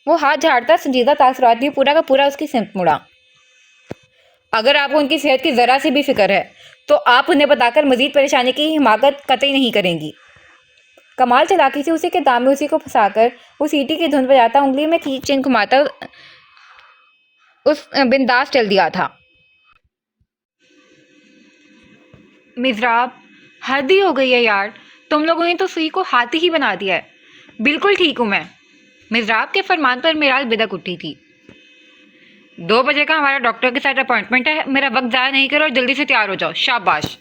وہ ہاتھ جھاڑتا سنجیدہ تاثرات بھی پورا کا پورا اس کی سمت مڑا۔ اگر آپ کو ان کی صحت کی ذرا سی بھی فکر ہے تو آپ انہیں بتا کر مزید پریشانی کی حماقت قطعی نہیں کریں گی۔ کمال چلاکی سے اسی کے دام میں اسی کو پھنسا کر وہ سیٹی کی دھن بجاتا انگلی میں کھینچ چین گھماتا اس بنداس چل دیا تھا۔ مضراب، حد ہی ہو گئی ہے یار، تم لوگوں نے تو سوئی کو ہاتھی ہی بنا دیا ہے۔ بالکل ٹھیک ہوں میں۔ مضراب کے فرمان پر میرال بدک اٹھی تھی۔ 2 بجے کا ہمارا ڈاکٹر کے ساتھ اپوائنٹمنٹ ہے، میرا وقت ضائع نہیں کرو اور جلدی سے تیار ہو جاؤ۔ شاباش۔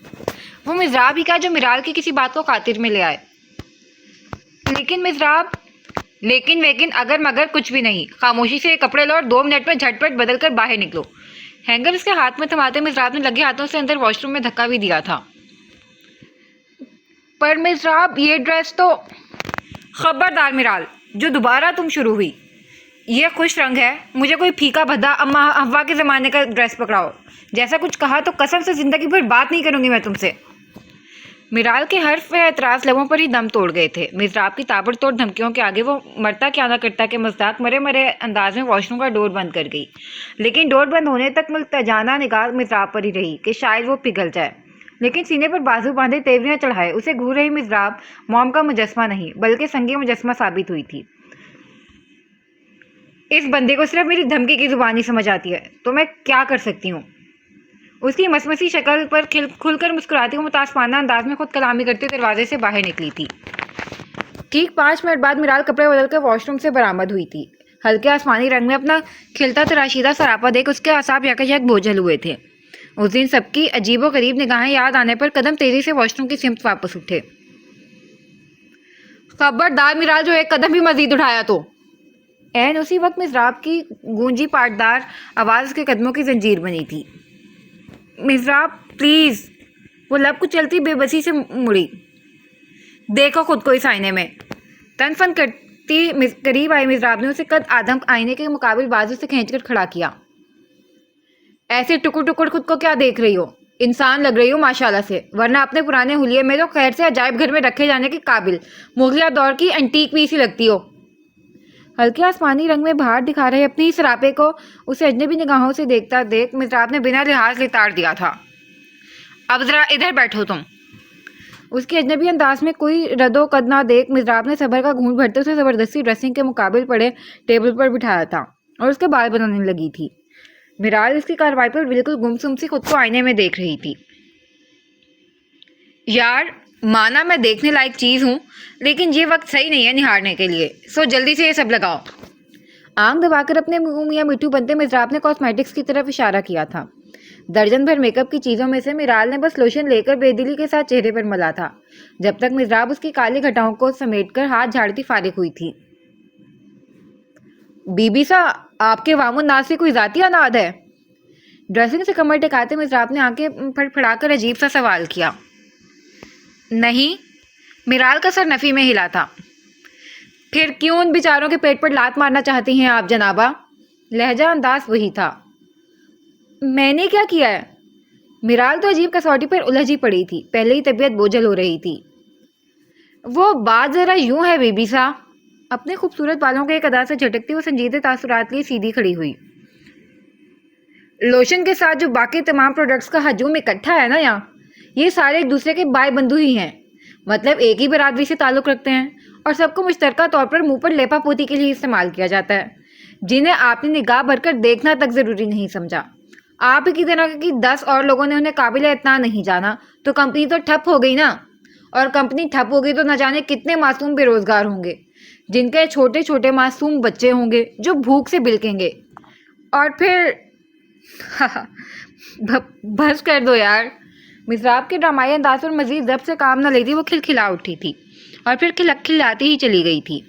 وہ مضراب ہی کا جو میرال کی کسی بات کو خاطر میں لے آئے۔ لیکن مضراب، لیکن اگر مگر کچھ بھی نہیں، خاموشی سے کپڑے لو اور 2 منٹ میں جھٹ پٹ بدل کر باہر نکلو۔ ہینگر اس کے ہاتھ میں تھماتے مضراب نے لگے ہاتھوں سے اندر واش روم میں دھکا بھی دیا تھا۔ پر مضراب، یہ ڈریس تو… خبردار میرال، جو دوبارہ تم شروع ہوئی۔ یہ خوش رنگ ہے، مجھے کوئی پھیکا بھدا اما حوا کے زمانے کا ڈریس پکڑاؤ۔ جیسا کچھ کہا تو قسم سے زندگی بھر بات نہیں کروں گی میں تم سے۔ میرال کے حرف اعتراض لبوں پر ہی دم توڑ گئے تھے۔ مضراب کی تابڑ توڑ دھمکیوں کے آگے وہ مرتا کیا نہ کرتا کہ مزداق مرے انداز میں واش روم کا ڈور بند کر گئی، لیکن ڈور بند ہونے تک ملتجانہ نگاہ مضراب پر ہی رہی کہ شاید وہ پگھل جائے، لیکن سینے پر بازو باندھے تیوریاں چڑھائے اسے گھور رہی مضراب موم کا مجسمہ نہیں بلکہ سنگی مجسمہ ثابت ہوئی تھی۔ اس بندے کو صرف میری دھمکی کی زبانی سمجھ آتی ہے تو میں کیا کر سکتی ہوں؟ اس کی مسمسی شکل پر کھل کر مسکراتی وہ متعصبانہ انداز میں خود کلامی کرتے دروازے سے باہر نکلی تھی۔ ٹھیک 5 منٹ بعد میرال کپڑے بدل کر واش روم سے برآمد ہوئی تھی۔ ہلکے آسمانی رنگ میں اپنا کھلتا تراشیدہ سراپا دیکھ اس کے اعصاب یکجہت بوجھل ہوئے تھے۔ اس دن سب کی عجیب و غریب نگاہیں یاد آنے پر قدم تیزی سے واش روم کی سمت واپس اٹھے۔ خبردار میرال، جو ایک قدم بھی مزید اٹھایا تو… عین اسی وقت مضراب کی گونجی پاٹدار آواز اس کے قدموں کی زنجیر بنی تھی۔ مضراب پلیز۔ وہ لب کچلتی بے بسی سے مڑی۔ دیکھو خود کو اس آئینے میں۔ تن فن کرتی قریب آئی مضراب نے اسے قد آدم آئینے کے مقابل بازو سے کھینچ کر کھڑا کیا۔ ایسے ٹکڑ ٹکڑ خود کو کیا دیکھ رہی ہو؟ انسان لگ رہی ہو ماشاءاللہ سے، ورنہ اپنے پرانے حلیے میں تو خیر سے عجائب گھر میں رکھے جانے کے قابل مغلیہ دور کی انٹیک پیس ہی لگتی ہو۔ ہلکے آسمانی رنگ میں بہار دکھا رہے اپنی ہی سراپے کو اسے اجنبی نگاہوں سے دیکھتا دیکھ مضراب نے بنا لحاظ لتاڑ دیا تھا۔ اب ذرا ادھر بیٹھو تم۔ اس کے اجنبی انداز میں کوئی رد و قد نہ دیکھ مضراب نے صبر کا گھونٹ بھرتے اسے زبردستی ڈریسنگ کے مقابل پڑے ٹیبل پر بٹھایا تھا اور اس کے بال بنانے لگی تھی۔ میرال اس کی کارروائی پر بالکل گمسم سی خود کو آئینے میں دیکھ رہی تھی۔ یار مانا میں دیکھنے لائق چیز ہوں، لیکن یہ وقت صحیح نہیں ہے نہارنے کے لیے، سو جلدی سے یہ سب لگاؤ۔ آنکھ دبا کر اپنے منہ میاں مٹھو بنتے مضراب نے کاسمیٹکس کی طرف اشارہ کیا تھا۔ درجن بھر میک اپ کی چیزوں میں سے میرال نے بس لوشن لے کر بے دلی کے ساتھ چہرے پر ملا تھا، جب تک مضراب اس کی کالی گھٹاؤں کو سمیٹ کر ہاتھ جھاڑتی فارغ ہوئی تھی۔ بی بی سا، آپ کے وام الناس سے کوئی ذاتی اناد ہے؟ ڈریسنگ سے کمر ٹکاتے مضراب نے آنکھیں پھڑپھڑا کر عجیب سا سوال کیا۔ نہیں، میرال کا سر نفی میں ہلا تھا۔ پھر کیوں ان بیچاروں کے پیٹ پر لات مارنا چاہتی ہیں آپ جنابہ؟ لہجہ انداز وہی تھا۔ میں نے کیا کیا ہے؟ میرال تو عجیب کسوٹی پر الجھی پڑی تھی، پہلے ہی طبیعت بوجھل ہو رہی تھی۔ وہ بات ذرا یوں ہے بی بی سا۔ اپنے خوبصورت بالوں کے ایک ادا سے جھٹکتی وہ سنجیدہ تاثرات لیے سیدھی کھڑی ہوئی۔ لوشن کے ساتھ جو باقی تمام پروڈکٹس کا ہجوم اکٹھا ہے نا یہاں، یہ سارے ایک دوسرے کے بھائی بندھو ہی ہیں، مطلب ایک ہی برادری سے تعلق رکھتے ہیں، اور سب کو مشترکہ طور پر منہ پر لیپا پوتی کے لیے استعمال کیا جاتا ہے، جنہیں آپ نے نگاہ بھر کر دیکھنا تک ضروری نہیں سمجھا۔ آپ ہی کی طرح کی 10 اور لوگوں نے انہیں قابل اعتنا نہیں جانا تو کمپنی تو ٹھپ ہو گئی نا، اور کمپنی ٹھپ ہو گئی تو نہ جانے کتنے معصوم بے روزگار ہوں گے، جن کے چھوٹے چھوٹے معصوم بچے ہوں گے جو بھوک سے بلکیں گے، اور پھر بس کر دو یار۔ مصراب کے ڈرامائی انداز پر مزید ضبط سے کام نہ لیتی وہ کھلکھلا اٹھی تھی اور پھر کھلاتی ہی چلی گئی تھی۔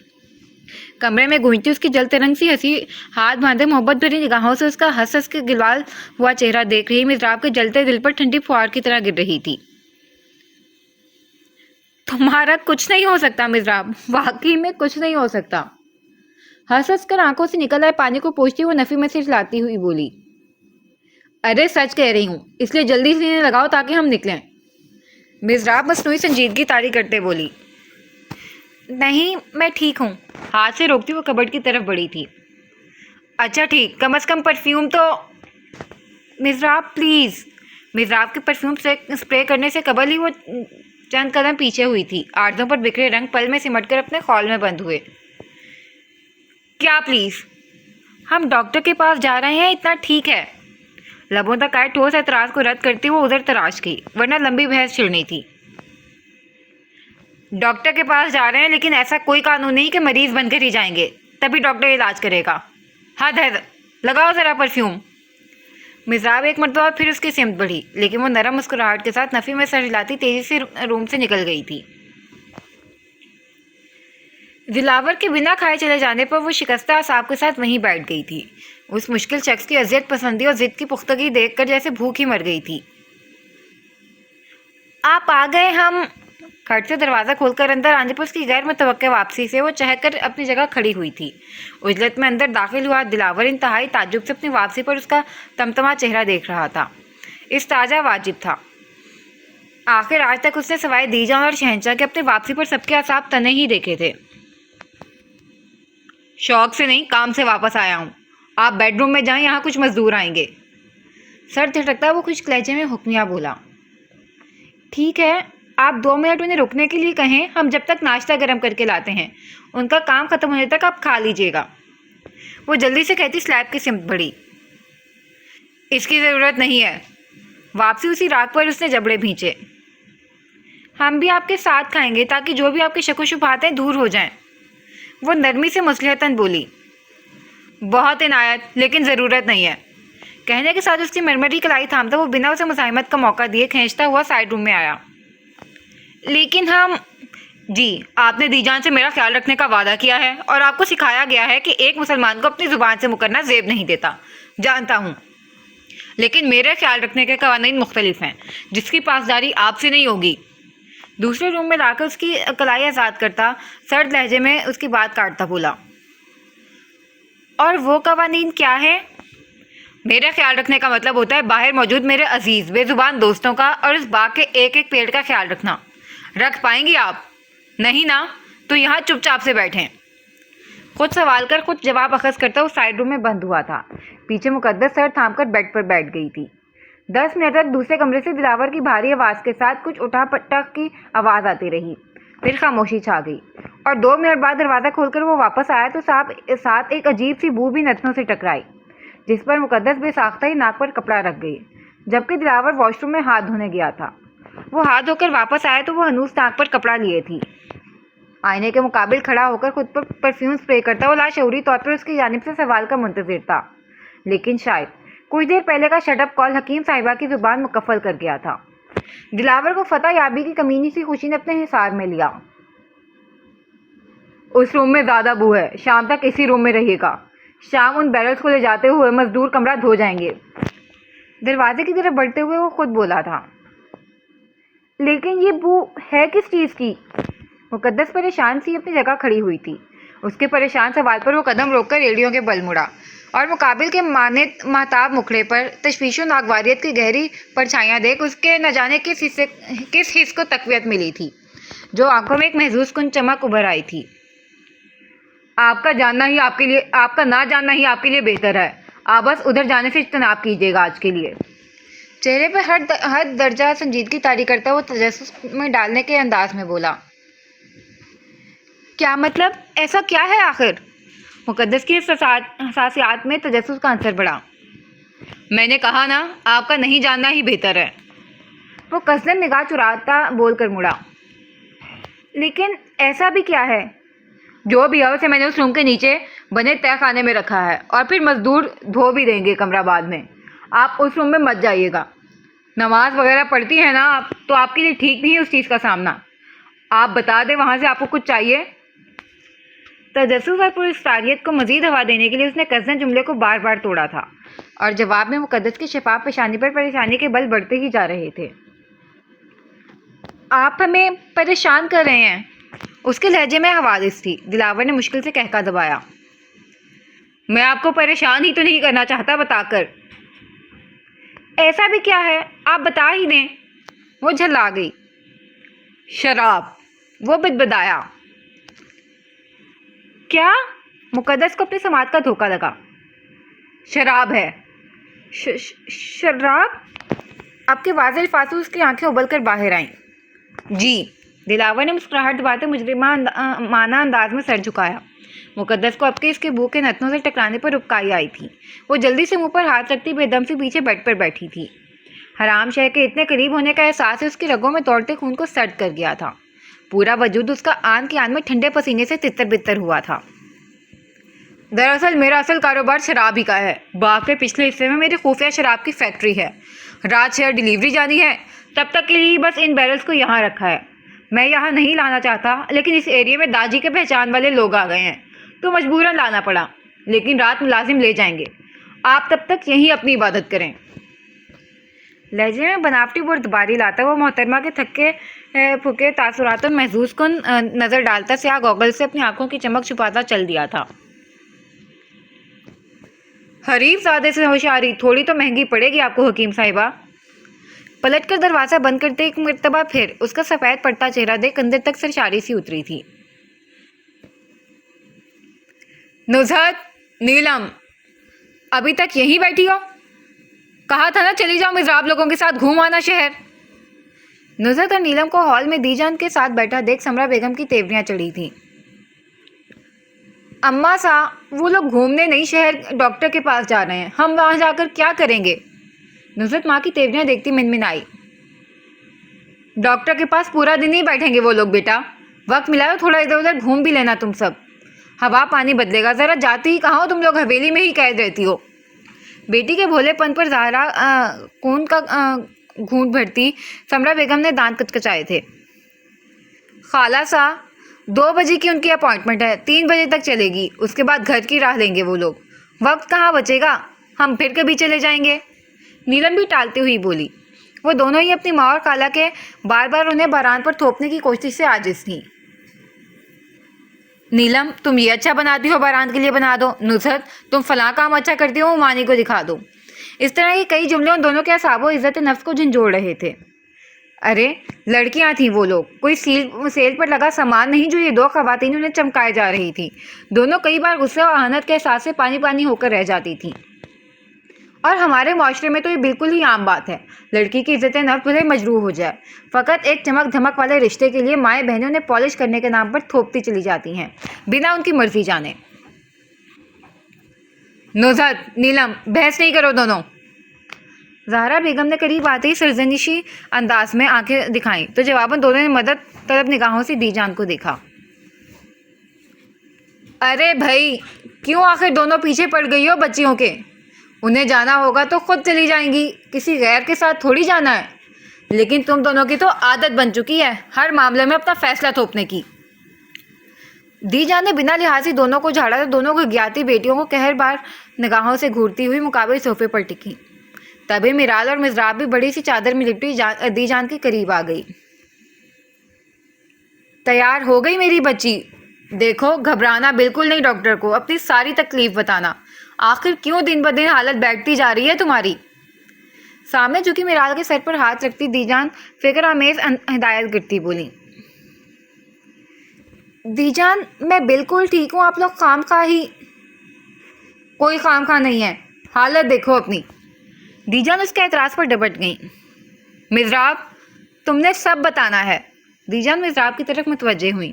کمرے میں گونجتی اس کی جل ترنگ سی ہنسی ہاتھ باندھے محبت بھری نگاہوں سے اس کا ہنس ہنس کے گلوال ہوا چہرہ دیکھ رہی مصراب کے جلتے دل پر ٹھنڈی فوار کی طرح گر رہی تھی۔ تمہارا کچھ نہیں ہو سکتا مصراب، واقعی میں کچھ نہیں ہو سکتا۔ ہنس ہنس کر آنکھوں سے نکل آئے پانی کو پوچھتی وہ نفی میں سر ہلاتی ہوئی بولی، ارے سچ کہہ رہی ہوں، اس لیے جلدی سے انہیں لگاؤ تاکہ ہم نکلیں۔ مصراب مصنوعی سنجیدگی طاری کرتے بولی، نہیں میں ٹھیک ہوں۔ ہاتھ سے روکتی وہ کبڈ کی طرف بڑھی تھی۔ اچھا ٹھیک، کم از کم پرفیوم تو۔ مصراب پلیز۔ مصراب کے پرفیوم اسپرے کرنے سے قبل ہی وہ چند قدم پیچھے ہوئی تھی، آرزوں پر بکھرے رنگ پل میں سمٹ کر اپنے خول میں بند ہوئے۔ کیا پلیز؟ ہم ڈاکٹر کے پاس جا رہے ہیں، اتنا ٹھیک ہے۔ لبوں تک آئے ٹھوس اعتراض کو رد کرتی وہ ادھر تراش گئی، ورنہ لمبی بحث چھڑنی تھی۔ ڈاکٹر کے پاس جا رہے ہیں لیکن ایسا کوئی قانون نہیں کہ مریض بن کر ہی جائیں گے، تبھی ڈاکٹر علاج کرے گا۔ حد ہے، لگاؤ ذرا پرفیوم۔ مصراب ایک مرتبہ پھر اس کی سمت بڑھی، لیکن وہ نرم مسکراہٹ کے ساتھ نفی میں سر ہلاتی تیزی سے روم سے نکل گئی تھی۔ دلاور کے بنا کھائے چلے جانے پر وہ شکستہ اعصاب کے ساتھ وہیں بیٹھ گئی تھی، اس مشکل شخص کی اذیت پسندی اور ضد کی پختگی دیکھ کر جیسے بھوک ہی مر گئی تھی۔ آپ آ گئے، ہم۔ کھٹ سے دروازہ کھول کر اندر آنے پر اس کی غیر متوقع واپسی سے وہ چہک کر اپنی جگہ کھڑی ہوئی تھی۔ عجلت میں اندر داخل ہوا دلاور انتہائی تعجب سے اپنی واپسی پر اس کا تمتما چہرہ دیکھ رہا تھا۔ استاجہ واجب تھا، آخر آج تک اس نے سوائے دیجان اور شہنشاہ کے اپنی واپسی پر سب کے اعصاب تنے ہی دیکھے تھے۔ شوق سے نہیں، کام سے واپس آیا ہوں، آپ بیڈ روم میں جائیں، یہاں کچھ مزدور آئیں گے۔ سر جھٹکتا وہ خشک لہجے میں حکمیہ بولا۔ ٹھیک ہے، آپ 2 منٹ انہیں رکنے کے لیے کہیں، ہم جب تک ناشتہ گرم کر کے لاتے ہیں، ان کا کام ختم ہونے تک آپ کھا لیجیے گا۔ وہ جلدی سے کہتی سلیب کی سمت بڑھی۔ اس کی ضرورت نہیں ہے۔ واپسی اسی راک پر اس نے جبڑے بھینچے۔ ہم بھی آپ کے ساتھ کھائیں گے تاکہ جو بھی آپ کے شک و شبہات ہیں دور ہو جائیں۔ وہ نرمی سے مصلحتاً بولی۔ بہت عنایت، لیکن ضرورت نہیں ہے۔ کہنے کے ساتھ اس کی مرمری کلائی تھامتا وہ بنا اسے مزاحمت کا موقع دیے کھینچتا ہوا سائڈ روم میں آیا۔ لیکن ہم، جی، آپ نے دیجان سے میرا خیال رکھنے کا وعدہ کیا ہے اور آپ کو سکھایا گیا ہے کہ ایک مسلمان کو اپنی زبان سے مکرنا زیب نہیں دیتا، جانتا ہوں، لیکن میرے خیال رکھنے کے قوانین مختلف ہیں، جس کی پاسداری آپ سے نہیں ہوگی۔ دوسرے روم میں لا کر اس کی کلائی آزاد کرتا سرد لہجے میں اس کی بات کاٹتا بولا، اور وہ قوانین کیا ہے؟ میرے خیال رکھنے کا مطلب ہوتا ہے باہر موجود میرے عزیز بے زبان دوستوں کا اور اس باغ کے ایک ایک پیڑ کا خیال رکھنا۔ رکھ پائیں گی آپ؟ نہیں نا، تو یہاں چپ چاپ سے بیٹھیں۔ خود سوال کر خود جواب اخذ کرتا وہ سائڈ روم میں بند ہوا تھا، پیچھے مقدس سر تھام کر بیڈ پر بیٹھ گئی تھی۔ 10 منٹ تک دوسرے کمرے سے دلاور کی بھاری آواز کے ساتھ کچھ اٹھا پٹک کی آواز آتی رہی، پھر خاموشی چھا گئی، اور 2 منٹ بعد دروازہ کھول کر وہ واپس آیا تو ساتھ ایک عجیب سی بو بھی نتنوں سے ٹکرائی، جس پر مقدس بے ساختہ ہی ناک پر کپڑا رکھ گئی، جبکہ دلاور واش روم میں ہاتھ دھونے گیا تھا۔ وہ ہاتھ دھو کر واپس آیا تو وہ ہنوز ناک پر کپڑا لیے تھی۔ آئینے کے مقابل کھڑا ہو کر خود پر پرفیوم اسپرے کرتا وہ لاشعوری طور پر اس کی جانب سے سوال کا منتظر تھا، لیکن شاید کچھ دیر پہلے کا شٹ اپ کال حکیم صاحبہ کی زبان مکفل کر گیا تھا۔ دلاور کو فتح یابی کی کمینی سی خوشی نے اپنے حصار میں لیا۔ اس روم میں زیادہ بو ہے، شام تک اسی روم میں رہیے گا، شام ان بیرلز کو لے جاتے ہوئے مزدور کمرہ دھو جائیں گے۔ دروازے کی طرف بڑھتے ہوئے وہ خود بولا تھا۔ لیکن یہ بو ہے کس چیز کی؟ مقدس پریشان سی اپنی جگہ کھڑی ہوئی تھی، اس کے پریشان سوال پر وہ قدم روک کر ایڑیوں کے بل مڑا، اور مقابل کے مانند مہتاب مکھڑے پر تشویش و ناگواریت کی گہری پرچھائیاں دیکھ اس کے نہ جانے کس حس کو تقویت ملی تھی، جو آنکھوں میں ایک محظوظ کن چمک ابھر آئی تھی۔ آپ کا نہ جاننا ہی آپ کے لیے بہتر ہے، آپ بس ادھر جانے سے اجتناب کیجیے گا آج کے لیے۔ چہرے پر ہر درجہ سنجیدگی طاری کرتا وہ تجسس میں ڈالنے کے انداز میں بولا۔ کیا مطلب؟ ایسا کیا ہے آخر؟ مقدس کی حساسیات میں تجسس کا عنصر بڑھا۔ میں نے کہا نا، آپ کا نہیں جاننا ہی بہتر ہے۔ وہ قصداً نگاہ چراتا بول کر مڑا۔ لیکن ایسا بھی کیا ہے؟ جو بھی ہے اسے میں نے اس روم کے نیچے بنے تہہ خانے میں رکھا ہے، اور پھر مزدور دھو بھی دیں گے کمرہ بعد میں۔ آپ اس روم میں مت جائیے گا۔ نماز وغیرہ پڑھتی ہیں نا آپ، تو آپ کے لیے ٹھیک نہیں ہے اس چیز کا سامنا۔ آپ بتا دیں وہاں سے آپ کو کچھ چاہیے؟ تجسس اور پراسراریت کو مزید ہوا دینے کے لیے اس نے قصداً جملے کو بار بار توڑا تھا، اور جواب میں مقدس کی شفاف پیشانی پر پریشانی کے بل بڑھتے ہی جا رہے تھے۔ آپ ہمیں پریشان کر رہے ہیں؟ اس کے لہجے میں حوادث تھی۔ دلاور نے مشکل سے کہکا دبایا۔ میں آپ کو پریشان ہی تو نہیں کرنا چاہتا بتا کر۔ ایسا بھی کیا ہے؟ آپ بتا ہی دیں۔ وہ جھلا گئی۔ شراب، وہ بدبدایا۔ کیا؟ مقدس کو اپنی سماعت کا دھوکا لگا۔ شراب ہے۔ شراب؟ آپ کے واضح الفاظ سے اس کی آنکھیں ابل کر باہر آئیں۔ جی۔ دلاور نے مسکراہٹ دباتے مجرمانہ انداز میں سر جھکایا۔ مقدس کو اب کے اس کے منہ کے نتنوں سے ٹکرانے پر ربکائی آئی تھی۔ وہ جلدی سے منہ پر ہاتھ رکھتی بے دم سے پیچھے بیڈ پر بیٹھی تھی۔ حرام شے کے اتنے قریب ہونے کا احساس اس کی رگوں میں دوڑتے خون کو سرد کر گیا تھا۔ پورا وجود اس کا آن کی آن میں ٹھنڈے پسینے سے تتر بتر ہوا تھا۔ دراصل میرا اصل کاروبار شراب ہی کا ہے۔ باغ کے پچھلے حصے میں میری خفیہ شراب کی فیکٹری ہے۔ رات شہر ڈیلیوری جانی ہے، تب تک کے لیے بس ان بیرلز کو یہاں رکھا ہے۔ میں یہاں نہیں لانا چاہتا، لیکن اس ایریے میں داجی کے پہچان والے لوگ آ گئے ہیں تو مجبوراً لانا پڑا، لیکن رات ملازم لے جائیں گے۔ آپ تب تک یہیں اپنی عبادت کریں۔ لہجے میں بناوٹی بردباری لاتا وہ محترمہ کے تھکے پھکے تاثرات محسوس کن نظر ڈالتا سیاہ گوگل سے اپنی آنکھوں کی چمک چھپاتا چل دیا تھا۔ حریف زادے سے ہوشیاری تھوڑی تو مہنگی پڑے گی آپ کو حکیم صاحبہ۔ پلٹ کر دروازہ بند کرتے ایک مرتبہ پھر اس کا سفید پڑتا چہرہ دیکھ اندر تک سرشاری سی اتری تھی۔ نزہت، نیلم، ابھی تک یہیں بیٹھی ہو؟ کہا تھا نا چلی جاؤ مزراب لوگوں کے ساتھ گھوم آنا شہر۔ نزہت اور نیلم کو ہال میں دی جان کے ساتھ بیٹھا دیکھ سمرا بیگم کی تیوریاں چڑھی تھیں۔ اماں سا، وہ لوگ گھومنے نہیں شہر ڈاکٹر کے پاس جا رہے ہیں، ہم وہاں جا کر کیا کریں گے؟ نزہت ماں کی تیوریاں دیکھتی منمنائی۔ ڈاکٹر کے پاس پورا دن ہی بیٹھیں گے وہ لوگ بیٹا، وقت ملا تو تھوڑا ادھر ادھر گھوم بھی لینا تم سب۔ ہوا پانی بدلے گا، ذرا جاتی ہی کہاں ہو تم لوگ، حویلی میں ہی قید رہتی ہو۔ بیٹی کے بھولے پن پر ظاہرہ خون کا گھونٹ بھرتی سمرا بیگم نے دانت کچکچائے تھے۔ خالہ سا، 2 بجے کی ان کی اپوائنٹمنٹ ہے، 3 بجے تک چلے گی، اس کے بعد گھر کی راہ لیں گے وہ لوگ، وقت کہاں بچے گا، ہم پھر کبھی چلے جائیں گے۔ نیلم بھی ٹالتے ہوئی بولی۔ وہ دونوں ہی اپنی ماں اور خالہ کے بار بار انہیں باران پر تھوپنے کی کوشش سے عاجز تھیں۔ نیلم، تم یہ اچھا بناتی ہو باران کے لیے بنا دو، نزہت تم فلاں کام اچھا کرتی ہو مانی کو دکھا دو۔ اس طرح کے کئی جملے ان دونوں کے اعصاب و عزت نفس کو جھنجھوڑ رہے تھے۔ ارے لڑکیاں تھیں وہ لوگ، کوئی سیل پر لگا سامان نہیں جو یہ 2 خواتین انہیں چمکائے جا رہی تھیں۔ دونوں کئی بار غصے اور اہانت کے احساس سے پانی پانی ہو کر رہ جاتی تھیں، اور ہمارے معاشرے میں تو یہ بالکل ہی عام بات ہے، لڑکی کی عزت نفس بھلے مجروح ہو جائے، فقط ایک چمک دھمک والے رشتے کے لیے مائیں بہنیں انہیں پالش کرنے کے نام پر تھوپتی چلی جاتی ہیں بنا ان کی مرضی جانے۔ نزہت، نیلم، بحث نہیں کرو دونوں۔ زہرا بیگم نے قریب آتے ہی سرزنشی انداز میں آنکھیں دکھائیں تو جواباً دونوں نے مدد طلب نگاہوں سے دی جان کو دیکھا۔ ارے بھائی، کیوں آخر دونوں پیچھے پڑ گئی ہو بچیوں کے؟ انہیں جانا ہوگا تو خود چلی جائیں گی، کسی غیر کے ساتھ تھوڑی جانا ہے۔ لیکن تم دونوں کی تو عادت بن چکی ہے ہر معاملے میں اپنا فیصلہ تھوپنے کی۔ دی جان نے بنا لحاظی دونوں کو جھاڑا تو دونوں گھگیاتی بیٹیوں کو قہر بار نگاہوں سے گھورتی ہوئی مقابل صوفے پر ٹکی۔ تبھی میرال اور مزراب بھی بڑی سی چادر میں لپٹی دی جان کے قریب آ گئی۔ تیار ہو گئی میری بچی؟ دیکھو گھبرانا بالکل نہیں، ڈاکٹر کو اپنی ساری تکلیف بتانا، آخر کیوں دن بدن حالت بیٹھتی جا رہی ہے تمہاری؟ سامنے جھکی میرال کے سر پر ہاتھ رکھتی دی جان فکر آمیز ہدایت کرتی بولی۔ دی جان، میں بالکل ٹھیک ہوں، آپ لوگ خام خواہ ہی۔ کوئی خام خواہ نہیں ہے، حالت دیکھو اپنی۔ دیجان اس کے اعتراض پر ڈپٹ گئیں۔ مضراب، تم نے سب بتانا ہے۔ دیجان مضراب کی طرف متوجہ ہوئیں،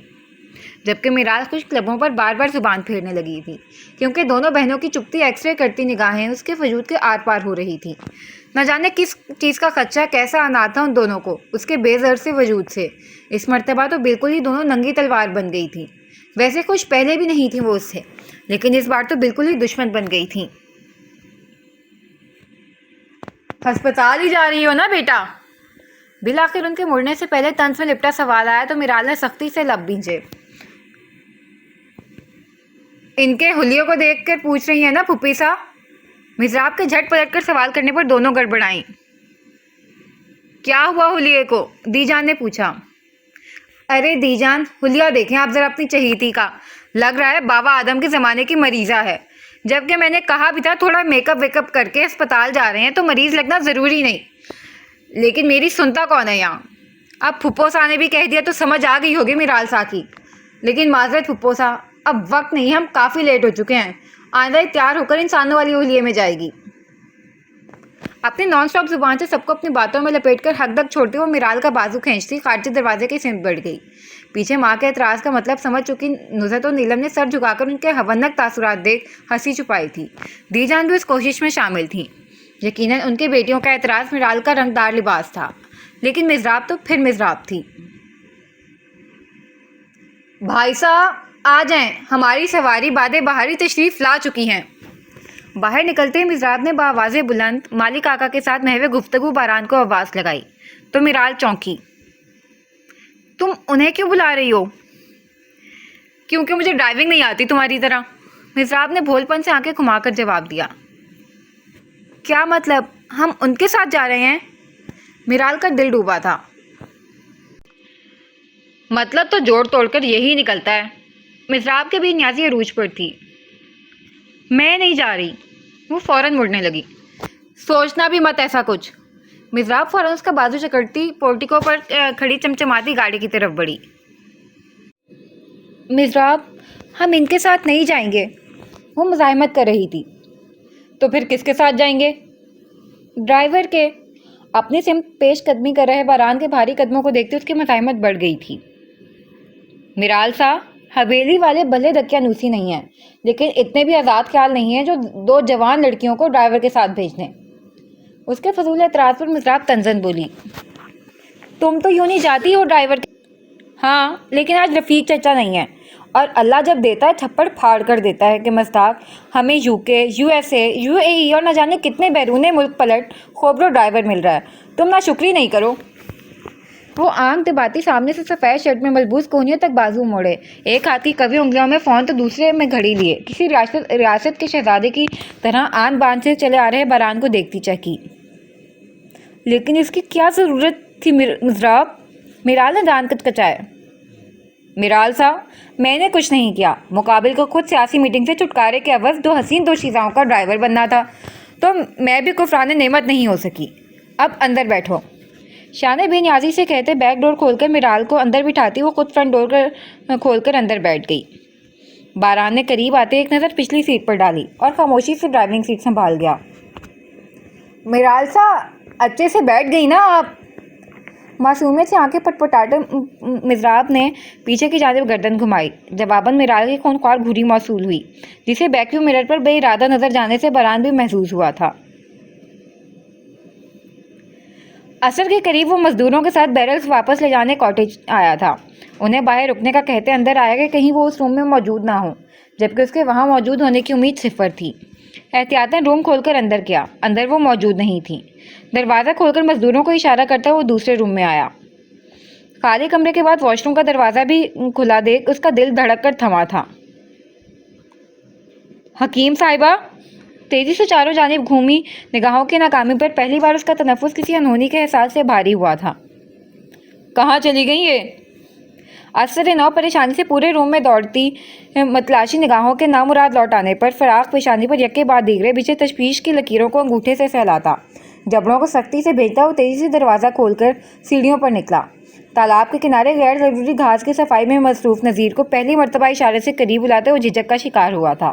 جبکہ میراث کچھ کلبوں پر بار بار زبان پھیرنے لگی تھی، کیونکہ دونوں بہنوں کی چپتی ایکس رے کرتی نگاہیں اس کے وجود کے آر پار ہو رہی تھی۔ نہ جانے کس چیز کا خدشہ کیسا آنا تھا ان دونوں کو اس کے بے زر سے وجود سے۔ اس مرتبہ تو بالکل ہی دونوں ننگی تلوار بن گئی تھی۔ ویسے کچھ پہلے بھی نہیں تھی وہ اس سے، لیکن اس بار تو بالکل ہی دشمن بن گئی تھیں۔ ہسپتال ہی جا رہی ہو نا بیٹا؟ بالآخر ان کے مڑنے سے پہلے طنز میں لپٹا سوال آیا تو میرال نے سختی سے لب بھینجے۔ ان کے حلیوں کو دیکھ کر پوچھ رہی ہیں نا پھپھی سا؟ مضراب کے جھٹ پلٹ کر سوال کرنے پر دونوں گڑبڑائیں۔ کیا ہوا حلیے کو؟ دیجان نے پوچھا۔ ارے دیجان، حلیہ دیکھیں آپ ذرا اپنی چہیتی کا، لگ رہا ہے بابا آدم کے زمانے کی مریضہ ہے، جبکہ میں نے کہا بھی تھا تھوڑا میک اپ ویک اپ کر کے اسپتال جا رہے ہیں تو مریض لگنا ضروری نہیں، لیکن میری سنتا کون ہے یہاں؟ اب پھپھو سا نے بھی کہہ دیا تو سمجھ آ گئی ہوگی میرال سا کی، لیکن معذرت پھپھو سا، اب وقت نہیں، ہم کافی لیٹ ہو چکے ہیں، آئندہ تیار ہو کر انسانوں والی حلیے میں جائے گی۔ اپنی نان اسٹاپ زبان سے سب کو اپنی باتوں میں لپیٹ کر حق تک چھوڑتے وہ میرال کا بازو کھینچتی خارجی دروازے کی سمت بڑھ گئی۔ پیچھے ماں کے اعتراض کا مطلب سمجھ چکی نصرت و نیلم نے سر جھکا کر ان کے ہونک تاثرات دیکھ ہنسی چھپائی تھی۔ دیجان بھی اس کوشش میں شامل تھیں۔ یقیناً ان کے بیٹیوں کا اعتراض میرال کا رنگدار لباس تھا، لیکن مضراب تو پھر مضراب تھی۔ بھائی صاحب آ جائیں، ہماری سواری باد بہاری تشریف لا چکی ہیں۔ باہر نکلتے ہی مضراب نے بآواز بلند مالک آقا کے ساتھ محو گفتگو باران کو آواز لگائی تو میرال چونکی۔ تم انہیں کیوں بلا رہی ہو؟ کیونکہ مجھے ڈرائیونگ نہیں آتی تمہاری طرح، مضراب نے بھول پن سے آنکھیں گھما کر جواب دیا۔ کیا مطلب؟ ہم ان کے ساتھ جا رہے ہیں؟ میرال کا دل ڈوبا تھا۔ مطلب تو جوڑ توڑ کر یہی نکلتا ہے۔ مضراب کے بھی نیازی عروج پر تھی۔ میں نہیں جا رہی، وہ فوراً مڑنے لگی۔ سوچنا بھی مت ایسا کچھ۔ مضراب فوراً اس کا بازو جکڑتی پورٹیکو پر کھڑی چمچماتی گاڑی کی طرف بڑھی۔ مضراب، ہم ان کے ساتھ نہیں جائیں گے، وہ مزاحمت کر رہی تھی۔ تو پھر کس کے ساتھ جائیں گے؟ ڈرائیور کے۔ اپنی سمت پیش قدمی کر رہے باران کے بھاری قدموں کو دیکھتے اس کی مزاحمت بڑھ گئی تھی۔ میرال سا، حویلی والے بھلے دقیانوسی نہیں ہیں، لیکن اتنے بھی آزاد خیال نہیں ہیں جو دو جوان لڑکیوں کو ڈرائیور کے ساتھ بھیج دیں۔ اس کے فضول اعتراض پر مضراب طنزاً بولی۔ تم تو یوں نہیں جاتی ہو ڈرائیور کے؟ ہاں، لیکن آج رفیق چچا نہیں ہے، اور اللہ جب دیتا ہے تھپڑ پھاڑ کر دیتا ہے کہ مصداق ہمیں یو کے، یو ایس اے، یو اے ای اور نہ جانے کتنے بیرون ملک پلٹ خوبرو ڈرائیور مل رہا ہے، تم نہ شکری نہیں کرو۔ وہ آنکھ دباتی سامنے سے سفید شرٹ میں ملبوس کونیوں تک بازو موڑے، ایک ہاتھ کی کبھی انگلیوں میں فون تو دوسرے میں گھڑی لیے کسی ریاست کے شہزادے کی طرح آن بان سے چلے آ رہے باران کو دیکھتی چکی۔ لیکن اس کی کیا ضرورت تھی مضراب؟ میرال نے دان کچکچائے۔ میرال صاحب، میں نے کچھ نہیں کیا، مقابل کو خود سیاسی میٹنگ سے چھٹکارے کے عوض دو حسین دوشیزاؤں کا ڈرائیور بننا تھا، تو میں بھی کفران نعمت نہیں ہو سکی۔ اب اندر بیٹھو، شانے بے نیازی سے کہتے بیک ڈور کھول کر میرال کو اندر بٹھاتی وہ خود فرنٹ ڈور کھول کر اندر بیٹھ گئی۔ باران نے قریب آتے ایک نظر پچھلی سیٹ پر ڈالی اور خاموشی سے ڈرائیونگ سیٹ سنبھال گیا۔ میرال سا، اچھے سے بیٹھ گئی نا آپ؟ معصومیت سے آنکھیں پٹ پٹاتے مضراب نے پیچھے کی جانب گردن گھمائی۔ جواباً میرال کی خونخوار گھوری موصول ہوئی، جسے بیک مرر پر بے ارادہ نظر جانے سے باران بھی محظوظ ہوا تھا۔ عصر کے قریب وہ مزدوروں کے ساتھ بیرلز واپس لے جانے کاٹیج آیا تھا۔ انہیں باہر رکنے کا کہتے اندر آیا کہ کہیں وہ اس روم میں موجود نہ ہوں، جبکہ اس کے وہاں موجود ہونے کی امید صفر تھی۔ احتیاطاً روم کھول کر اندر گیا، اندر وہ موجود نہیں تھی۔ دروازہ کھول کر مزدوروں کو اشارہ کرتا وہ دوسرے روم میں آیا۔ خالی کمرے کے بعد واش روم کا دروازہ بھی کھلا دیکھ اس کا دل دھڑک کر تھما تھا۔ حکیم صاحبہ، تیزی سے چاروں جانب گھومی نگاہوں کی ناکامی پر پہلی بار اس کا تنفس کسی انہونی کے احساس سے بھاری ہوا تھا۔ کہاں چلی گئی یہ؟ عصر نو پریشانی سے پورے روم میں دوڑتی متلاشی نگاہوں کے نامراد لوٹ آنے پر فراق پیشانی پر یکے بعد دیگرے بچھے تشویش کی لکیروں کو انگوٹھے سے سہلاتا، جبڑوں کو سختی سے بھیجتا وہ تیزی سے دروازہ کھول کر سیڑھیوں پر نکلا۔ تالاب کے کنارے غیر ضروری گھاس کی صفائی میں مصروف نذیر کو پہلی مرتبہ اشارے سے قریب بلاتے وہ جھجک کا شکار ہوا تھا۔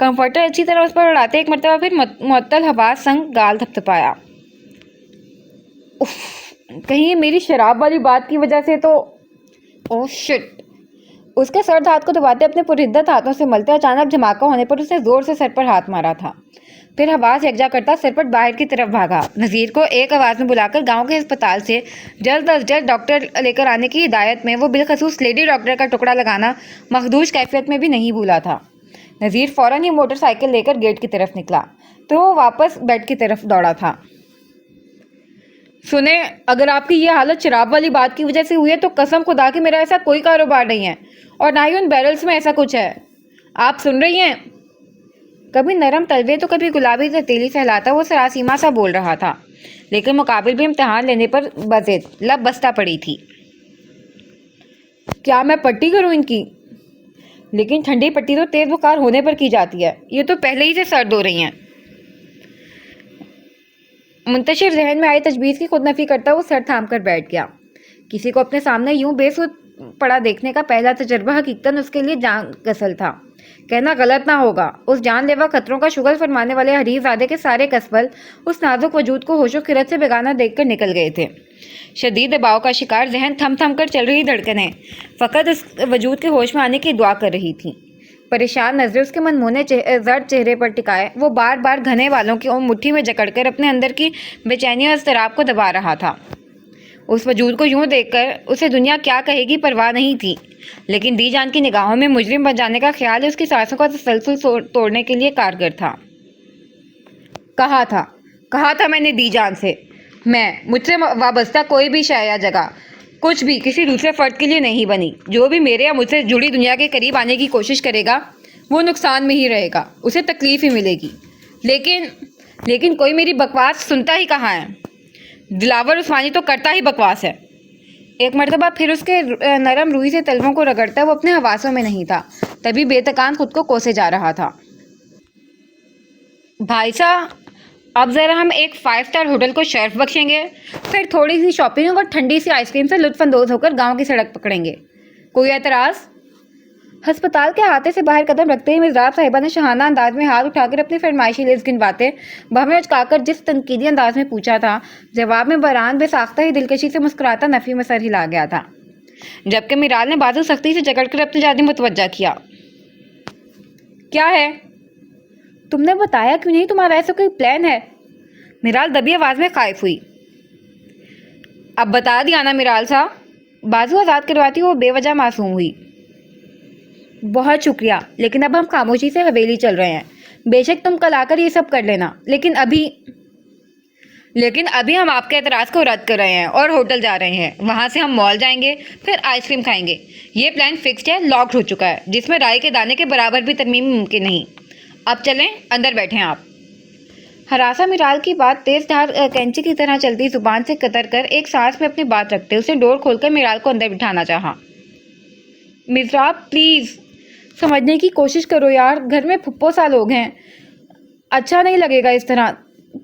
کمفرٹر اچھی طرح اس پر اڑاتے ایک مرتبہ پھر معطل حواس سنگ گال تھپتھپایا۔ کہیں میری شراب والی بات کی وجہ سے تو اوہ شٹ۔ اس کے سرد ہاتھ کو دباتے اپنے پرحدت ہاتھوں سے ملتے اچانک دھماکہ ہونے پر اس نے زور سے سر پر ہاتھ مارا تھا، پھر حواس یکجا کرتا سر پر باہر کی طرف بھاگا۔ نذیر کو ایک آواز میں بلا کر گاؤں کے ہسپتال سے جلد از جلد ڈاکٹر لے کر آنے کی ہدایت میں وہ بالخصوص لیڈی ڈاکٹر کا ٹکڑا لگانا مخدوش کیفیت میں بھی نہیں بھولا تھا۔ نذیر فوراً ہی موٹر سائیکل لے کر گیٹ کی طرف نکلا تو وہ واپس بیڈ کی طرف دوڑا تھا۔ سنیں، اگر آپ کی یہ حالت شراب والی بات کی وجہ سے ہوئی ہے تو قسم خدا کی میرا ایسا کوئی کاروبار نہیں ہے، اور نہ ہی ان بیرلز میں ایسا کچھ ہے۔ آپ سن رہی ہیں؟ کبھی نرم تلوے تو کبھی گلابی تیلی سہلاتا وہ سراسیما سا بول رہا تھا، لیکن مقابل بھی امتحان لینے پر بضد لب بستہ پڑی تھی۔ کیا میں پٹی کروں ان کی؟ لیکن ٹھنڈی پٹی تو تیز بخار ہونے پر کی جاتی ہے، یہ تو پہلے ہی سے سرد ہو رہی ہیں۔ منتشر ذہن میں آئی تجویز کی خود نفی کرتا وہ سر تھام کر بیٹھ گیا۔ کسی کو اپنے سامنے یوں بے سود پڑا دیکھنے کا پہلا تجربہ حقیقتاً اس کے لیے جان گسل تھا۔ کہنا غلط نہ ہوگا، اس جان لیوا خطروں کا شغل فرمانے والے حریف زادے کے سارے کسبل اس نازک وجود کو ہوش و خرد سے بیگانہ دیکھ کر نکل گئے تھے۔ شدید دباؤ کا شکار ذہن تھم تھم کر چل رہی دھڑکنیں فقط اس وجود کے ہوش میں آنے کی دعا کر رہی تھیں۔ پریشان نظریں اس کے منمونے زرد چہرے پر ٹکائے وہ بار بار گھنے والوں کی مٹھی میں جکڑ کر اپنے اندر کی بے چینی اور اضطراب کو دبا رہا تھا۔ اس وجود کو یوں دیکھ کر اسے دنیا کیا کہے گی پرواہ نہیں تھی، لیکن دی جان کی نگاہوں میں مجرم بن جانے کا خیال اس کی سانسوں کا تسلسل توڑنے کے لیے کارگر تھا۔ کہا تھا میں نے دی جان سے، مجھ سے وابستہ کوئی بھی شے یا جگہ کچھ بھی کسی دوسرے فرد کے لیے نہیں بنی۔ جو بھی میرے یا مجھ سے جڑی دنیا کے قریب آنے کی کوشش کرے گا وہ نقصان میں ہی رہے گا، اسے تکلیف ہی ملے گی۔ لیکن کوئی میری بکواس سنتا ہی کہاں ہے؟ دلاور عثمانی تو کرتا ہی بکواس ہے۔ ایک مرتبہ پھر اس کے نرم روئی سے تلووں کو رگڑتا وہ اپنے حواسوں میں نہیں تھا، تبھی بے تکان خود کو کوسے جا رہا تھا۔ بھائی صاحب، اب ذرا ہم ایک 5 اسٹار ہوٹل کو شرف بخشیں گے، پھر تھوڑی سی شاپنگ اور ٹھنڈی سی آئس کریم سے لطف اندوز ہو کر گاؤں کی سڑک پکڑیں گے۔ کوئی اعتراض؟ ہسپتال کے احاطے سے باہر قدم رکھتے ہی مضراب صاحبہ نے شاہانہ انداز میں ہاتھ اٹھا کر اپنی فرمائشی لسٹ گنواتے بہمیں اچکا کر جس تنقیدی انداز میں پوچھا تھا، جواب میں بران بے ساختہ ہی دلکشی سے مسکراتا نفی میں سر ہلا گیا تھا، جبکہ میرال نے بازو سختی سے جکڑ کر اپنی جانب متوجہ کیا۔ کیا ہے؟ تم نے بتایا کیوں نہیں تمہارا ایسا کوئی پلان ہے؟ میرال دبی آواز میں خائف ہوئی۔ اب بتا دیا نا میرال صاحب، بازو آزاد کرواتی وہ بے وجہ معصوم ہوئی۔ بہت شکریہ، لیکن اب ہم خاموشی سے حویلی چل رہے ہیں۔ بے شک تم کل آ کر یہ سب کر لینا، لیکن ابھی ہم آپ کے اعتراض کو رد کر رہے ہیں اور ہوٹل جا رہے ہیں، وہاں سے ہم مال جائیں گے، پھر آئس کریم کھائیں گے۔ یہ پلان فکسڈ ہے، لاکڈ ہو چکا ہے، جس میں رائے کے دانے کے برابر بھی ترمیم ممکن نہیں۔ اب چلیں، اندر بیٹھیں آپ۔ ہراسا میرال کی بات تیز دھار کینچی کی طرح چلتی زبان سے قطر کر ایک سانس میں اپنی بات رکھتے اسے ڈور کھول کر میرال کو اندر بٹھانا چاہا۔ مضراب پلیز سمجھنے کی کوشش کرو یار، گھر میں پھپھو سا لوگ ہیں، اچھا نہیں لگے گا اس طرح۔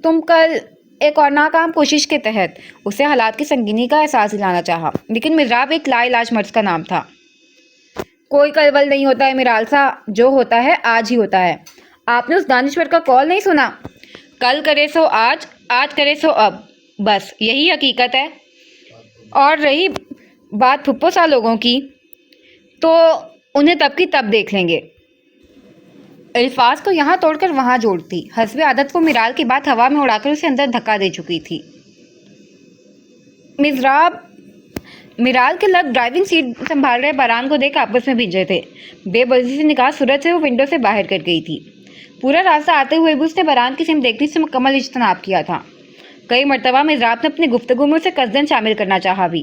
تم کل ایک اور ناکام کوشش کے تحت اسے حالات کی سنگینی کا احساس دلانا چاہا، لیکن مضراب ایک لا علاج مرض کا نام تھا۔ کوئی کلول نہیں ہوتا ہے میرال سا، جو ہوتا ہے آج ہی ہوتا ہے۔ آپ نے اس دانشور کا کال نہیں سنا؟ کل کرے سو آج، آج کرے سو اب، بس یہی حقیقت ہے۔ اور رہی بات پھپھو سا لوگوں کی، تو انہیں تب کی تب دیکھ لیں گے۔ الفاظ کو یہاں توڑ کر وہاں جوڑتی، حسب عادت وہ میرال کی بات ہوا میں اڑا کر اسے اندر دھکا دے چکی تھی۔ مضراب، میرال کے لگ ڈرائیونگ سیٹ سنبھال رہے باران کو دیکھ آپس میں بھیجے تھے۔ بے بسی سے نگاہ سورج سے وہ ونڈو سے باہر کر گئی تھی۔ پورا راستہ آتے ہوئے بھی اس نے باران کی سمت دیکھنے سے مکمل اجتناب کیا تھا۔ کئی مرتبہ مضراب نے اپنی گفتگو میں اسے قصداً شامل کرنا چاہا بھی،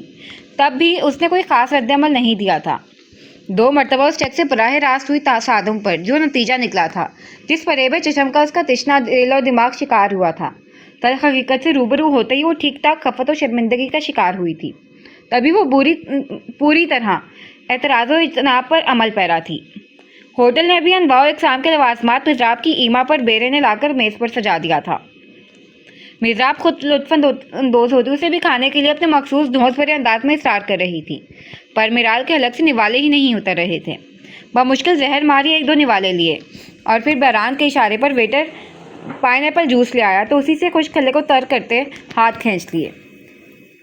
تب بھی اس نے کوئی خاص رد عمل نہیں دیا تھا۔ 2 مرتبہ اس چیک سے براہ راست ہوئی تصادم پر جو نتیجہ نکلا تھا، جس فریب چشم کا اس کا تشنہ دل و دماغ شکار ہوا تھا، تلخ حقیقت سے روبرو ہوتے ہی وہ ٹھیک ٹھاک خفت و شرمندگی کا شکار ہوئی تھی۔ تبھی وہ پوری طرح اعتراض و اجتناب پر عمل پیرا تھی۔ ہوٹل نے بھی انواع و اقسام کے لوازمات مضراب کی ایما پر بیرے نے لا کر میز پر سجا دیا تھا۔ مضراب خود لطف اندوز ہوتی اسے بھی کھانے کے لیے اپنے مخصوص دھونس بھرے انداز میں اصرار کر رہی تھی، پر میرال کے حلق سے نوالے ہی نہیں اتر رہے تھے۔ بمشکل زہر ماری 1-2 نوالے لیے اور پھر بہران کے اشارے پر ویٹر پائن ایپل جوس لے آیا تو اسی سے خوش کھلے کو تر کرتے ہاتھ کھینچ لیے۔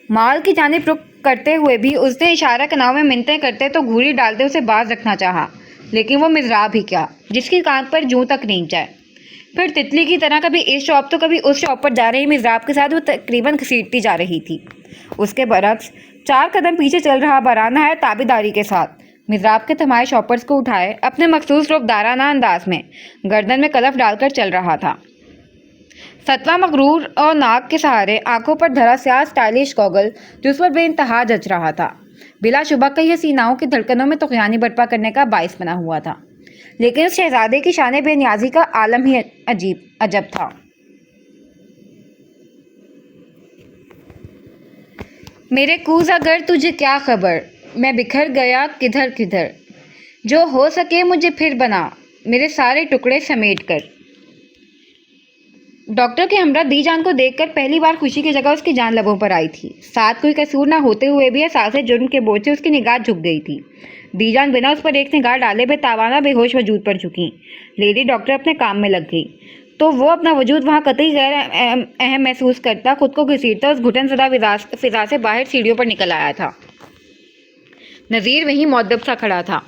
مال کی جانب رخ کرتے ہوئے بھی اس نے اشارہ کناؤ میں منتیں کرتے تو گھوری ڈالتے اسے باز رکھنا چاہا، لیکن وہ مضراب ہی کیا جس کی کانک پر جوں تک رینگ جائے۔ پھر تتلی کی طرح کبھی اس شاپ تو کبھی اس شاپ پر جا رہی مضراب کے ساتھ وہ تقریباً گھسیٹتی جا رہی تھی۔ اس کے برعکس 4 قدم پیچھے چل رہا بہران نہایت تابعداری کے ساتھ مضراب کے تھمائے شاپرز کو اٹھائے اپنے مخصوص رخدارانہ انداز میں گردن میں کلف ڈال کر چل رہا تھا۔ ستواں مغرور اور ناک کے سہارے آنکھوں پر دھرا سیاہ سٹائلش گوگل جو اس پر بے انتہا جچ رہا تھا، بلا شبہ کئی حسیناؤں کی دھڑکنوں میں طغیانی برپا کرنے کا باعث بنا ہوا تھا، لیکن اس شہزادے کی شان بے نیازی کا عالم ہی عجب تھا۔ میرے کوزہ گر تجھے کیا خبر، میں بکھر گیا کدھر کدھر، جو ہو سکے مجھے پھر بنا میرے سارے ٹکڑے سمیٹ کر۔ ڈاکٹر کے ہمراہ دی جان کو دیکھ کر پہلی بار خوشی کی جگہ اس کی جان لبوں پر آئی تھی۔ ساتھ کوئی قصور نہ ہوتے ہوئے بھی احساس جرم کے بوجھ سے اس کی نگاہ جھک گئی تھی۔ دی جان بنا اس پر ایک نگاہ ڈالے بے تابانہ بے ہوش وجود پر جھکیں۔ لیڈی ڈاکٹر اپنے کام میں لگ گئی تو وہ اپنا وجود وہاں قطعی غیر اہم محسوس کرتا، خود کو گھسیٹتا اس گھٹن زدہ فضا سے باہر سیڑھیوں پر نکل آیا تھا۔ نذیر وہیں مؤدب سا کھڑا تھا۔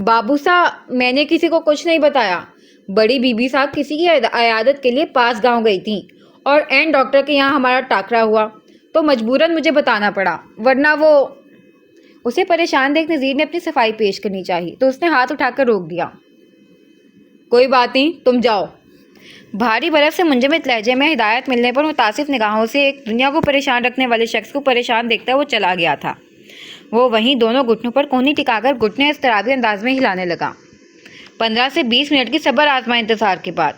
بابو سا، میں نے کسی کو کچھ نہیں بتایا۔ بڑی بی بی صاحب کسی کی عیادت کے لیے پاس گاؤں گئی تھیں اور این ڈاکٹر کے یہاں ہمارا ٹاکرا ہوا تو مجبوراً مجھے بتانا پڑا، ورنہ وہ… اسے پریشان دیکھ نذیر نے اپنی صفائی پیش کرنی چاہی تو اس نے ہاتھ اٹھا کر روک دیا۔ کوئی بات نہیں، تم جاؤ۔ بھاری برف سے منجمد لہجے میں ہدایت ملنے پر متاسف نگاہوں سے ایک دنیا کو پریشان رکھنے والے شخص کو پریشان دیکھتا وہ چلا گیا تھا۔ وہ وہیں دونوں گھٹنوں پر کونی ٹکا کر گھٹنے اضطرابی انداز میں ہلانے لگا۔ 15 سے 20 منٹ کی صبر آزما انتظار کے بعد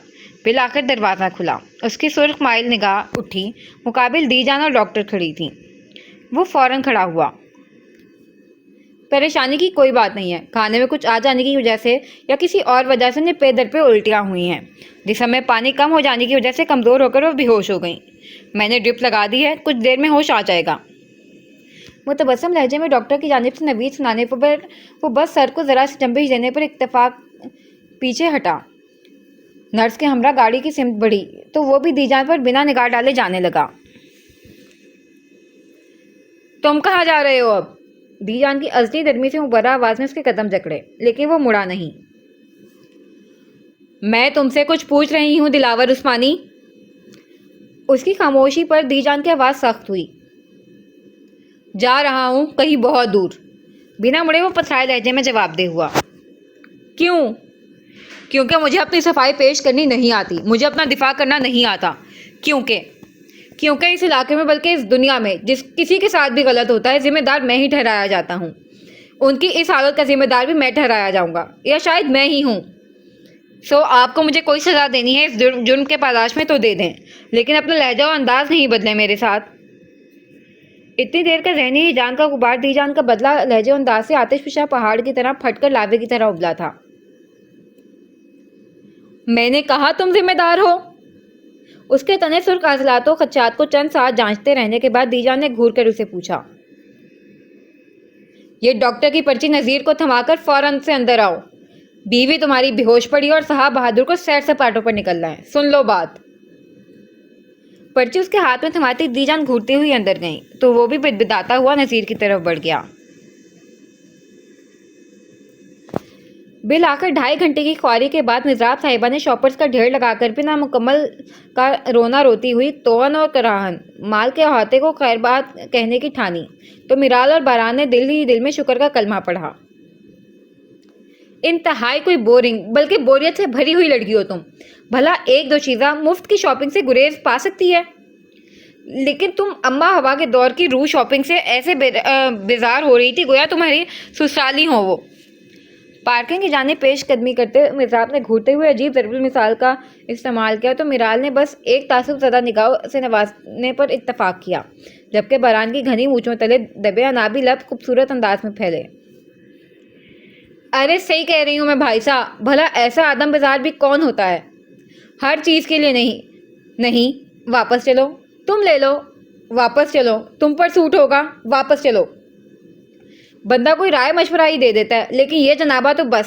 بالآخر دروازہ کھلا۔ اس کی سرخ مائل نگاہ اٹھی، مقابل دی جان اور ڈاکٹر کھڑی تھیں۔ وہ فوراً کھڑا ہوا۔ پریشانی کی کوئی بات نہیں ہے، کھانے میں کچھ آ جانے کی وجہ سے یا کسی اور وجہ سے انہیں پے در پہ الٹیاں ہوئی ہیں، جسم میں پانی کم ہو جانے کی وجہ سے کمزور ہو کر وہ بے ہوش ہو گئیں۔ میں نے ڈرپ لگا دی ہے، کچھ دیر میں ہوش آ جائے گا۔ متبسم لہجے میں ڈاکٹر کی جانب سے نوید سنانے پر وہ بس سر کو ذرا سی جنبش دینے پر اتفاق پیچھے ہٹا۔ نرس کے ہمراہ گاڑی کی سمت بڑھی تو وہ بھی دی جان پر بنا نگاہ ڈالے جانے لگا۔ تم کہاں جا رہے ہو اب؟ دی جان کی ازلی نرمی سے مبرہ آواز میں اس کے قدم جکڑے، لیکن وہ مڑا نہیں۔ میں تم سے کچھ پوچھ رہی ہوں دلاور عثمانی۔ اس کی خاموشی پر دی جان کی آواز سخت ہوئی۔ جا رہا ہوں کہیں بہت دور، بنا مڑے وہ پتھرائے لہجے میں جواب دے ہوا۔ کیوں؟ کیونکہ مجھے اپنی صفائی پیش کرنی نہیں آتی، مجھے اپنا دفاع کرنا نہیں آتا۔ کیونکہ اس علاقے میں بلکہ اس دنیا میں جس کسی کے ساتھ بھی غلط ہوتا ہے ذمہ دار میں ہی ٹھہرایا جاتا ہوں۔ ان کی اس حالت کا ذمہ دار بھی میں ٹھہرایا جاؤں گا، یا شاید میں ہی ہوں۔ آپ کو مجھے کوئی سزا دینی ہے اس جرم کے پاداش میں تو دے دیں، لیکن اپنا لہجہ و انداز نہیں بدلیں میرے ساتھ۔ اتنی دیر کا ذہنی ہیجان کا غبار دی جان کا بدلہ لہجے و انداز سے آتش فشاں پہاڑ کی طرح پھٹ کر لاوے کی طرح ابلا تھا۔ میں نے کہا تم ذمہ دار ہو۔ اس کے تنے سرخ عضلات و خدشات کو چند ساتھ جانچتے رہنے کے بعد دی جان نے گھور کر اسے پوچھا۔ یہ ڈاکٹر کی پرچی نذیر کو تھما کر فوراً سے اندر آؤ۔ بیوی تمہاری بے ہوش پڑی اور صاحب بہادر کو سیر سپاٹوں پر نکلنا ہے، سن لو بات۔ پرچی اس کے ہاتھ میں تھماتی دی جان گھورتی ہوئی اندر گئیں تو وہ بھی بدبداتا ہوا نذیر کی طرف بڑھ گیا۔ بالآخر 2.5 گھنٹے کی خواری کے بعد مضراب صاحبہ نے شاپرز کا ڈھیر لگا کر بھی نامکمل کا رونا روتی ہوئی توہن اور کراہن مال کے احاطے کو خیر بات کہنے کی ٹھانی تو میرال اور بہران نے دل ہی دل میں شکر کا کلمہ پڑھا۔ انتہائی کوئی بورنگ بلکہ بوریت سے بھری ہوئی لڑکی ہو تم، بھلا 1-2 چیزاں مفت کی شاپنگ سے گریز پا سکتی ہے، لیکن تم اماں ہوا کے دور کی روح شاپنگ سے ایسے بیزار ہو رہی تھی گویا تمہاری سسرالی ہو وہ۔ پارکنگ کی جانب پیش قدمی کرتے مضراب نے گھورتے ہوئے عجیب ضرب المثال کا استعمال کیا تو میرال نے بس ایک تعصب زدہ نگاہ سے نوازنے پر اتفاق کیا، جبکہ بہران کی گھنی مونچھوں تلے دبے انابی لب خوبصورت انداز میں پھیلے۔ ارے صحیح کہہ رہی ہوں میں بھائی صاحب، بھلا ایسا آدم بازار بھی کون ہوتا ہے؟ ہر چیز کے لیے نہیں، واپس چلو، تم لے لو، واپس چلو، تم پر سوٹ ہوگا، واپس چلو۔ بندہ کوئی رائے مشورہ ہی دے دیتا ہے، لیکن یہ جنابہ تو بس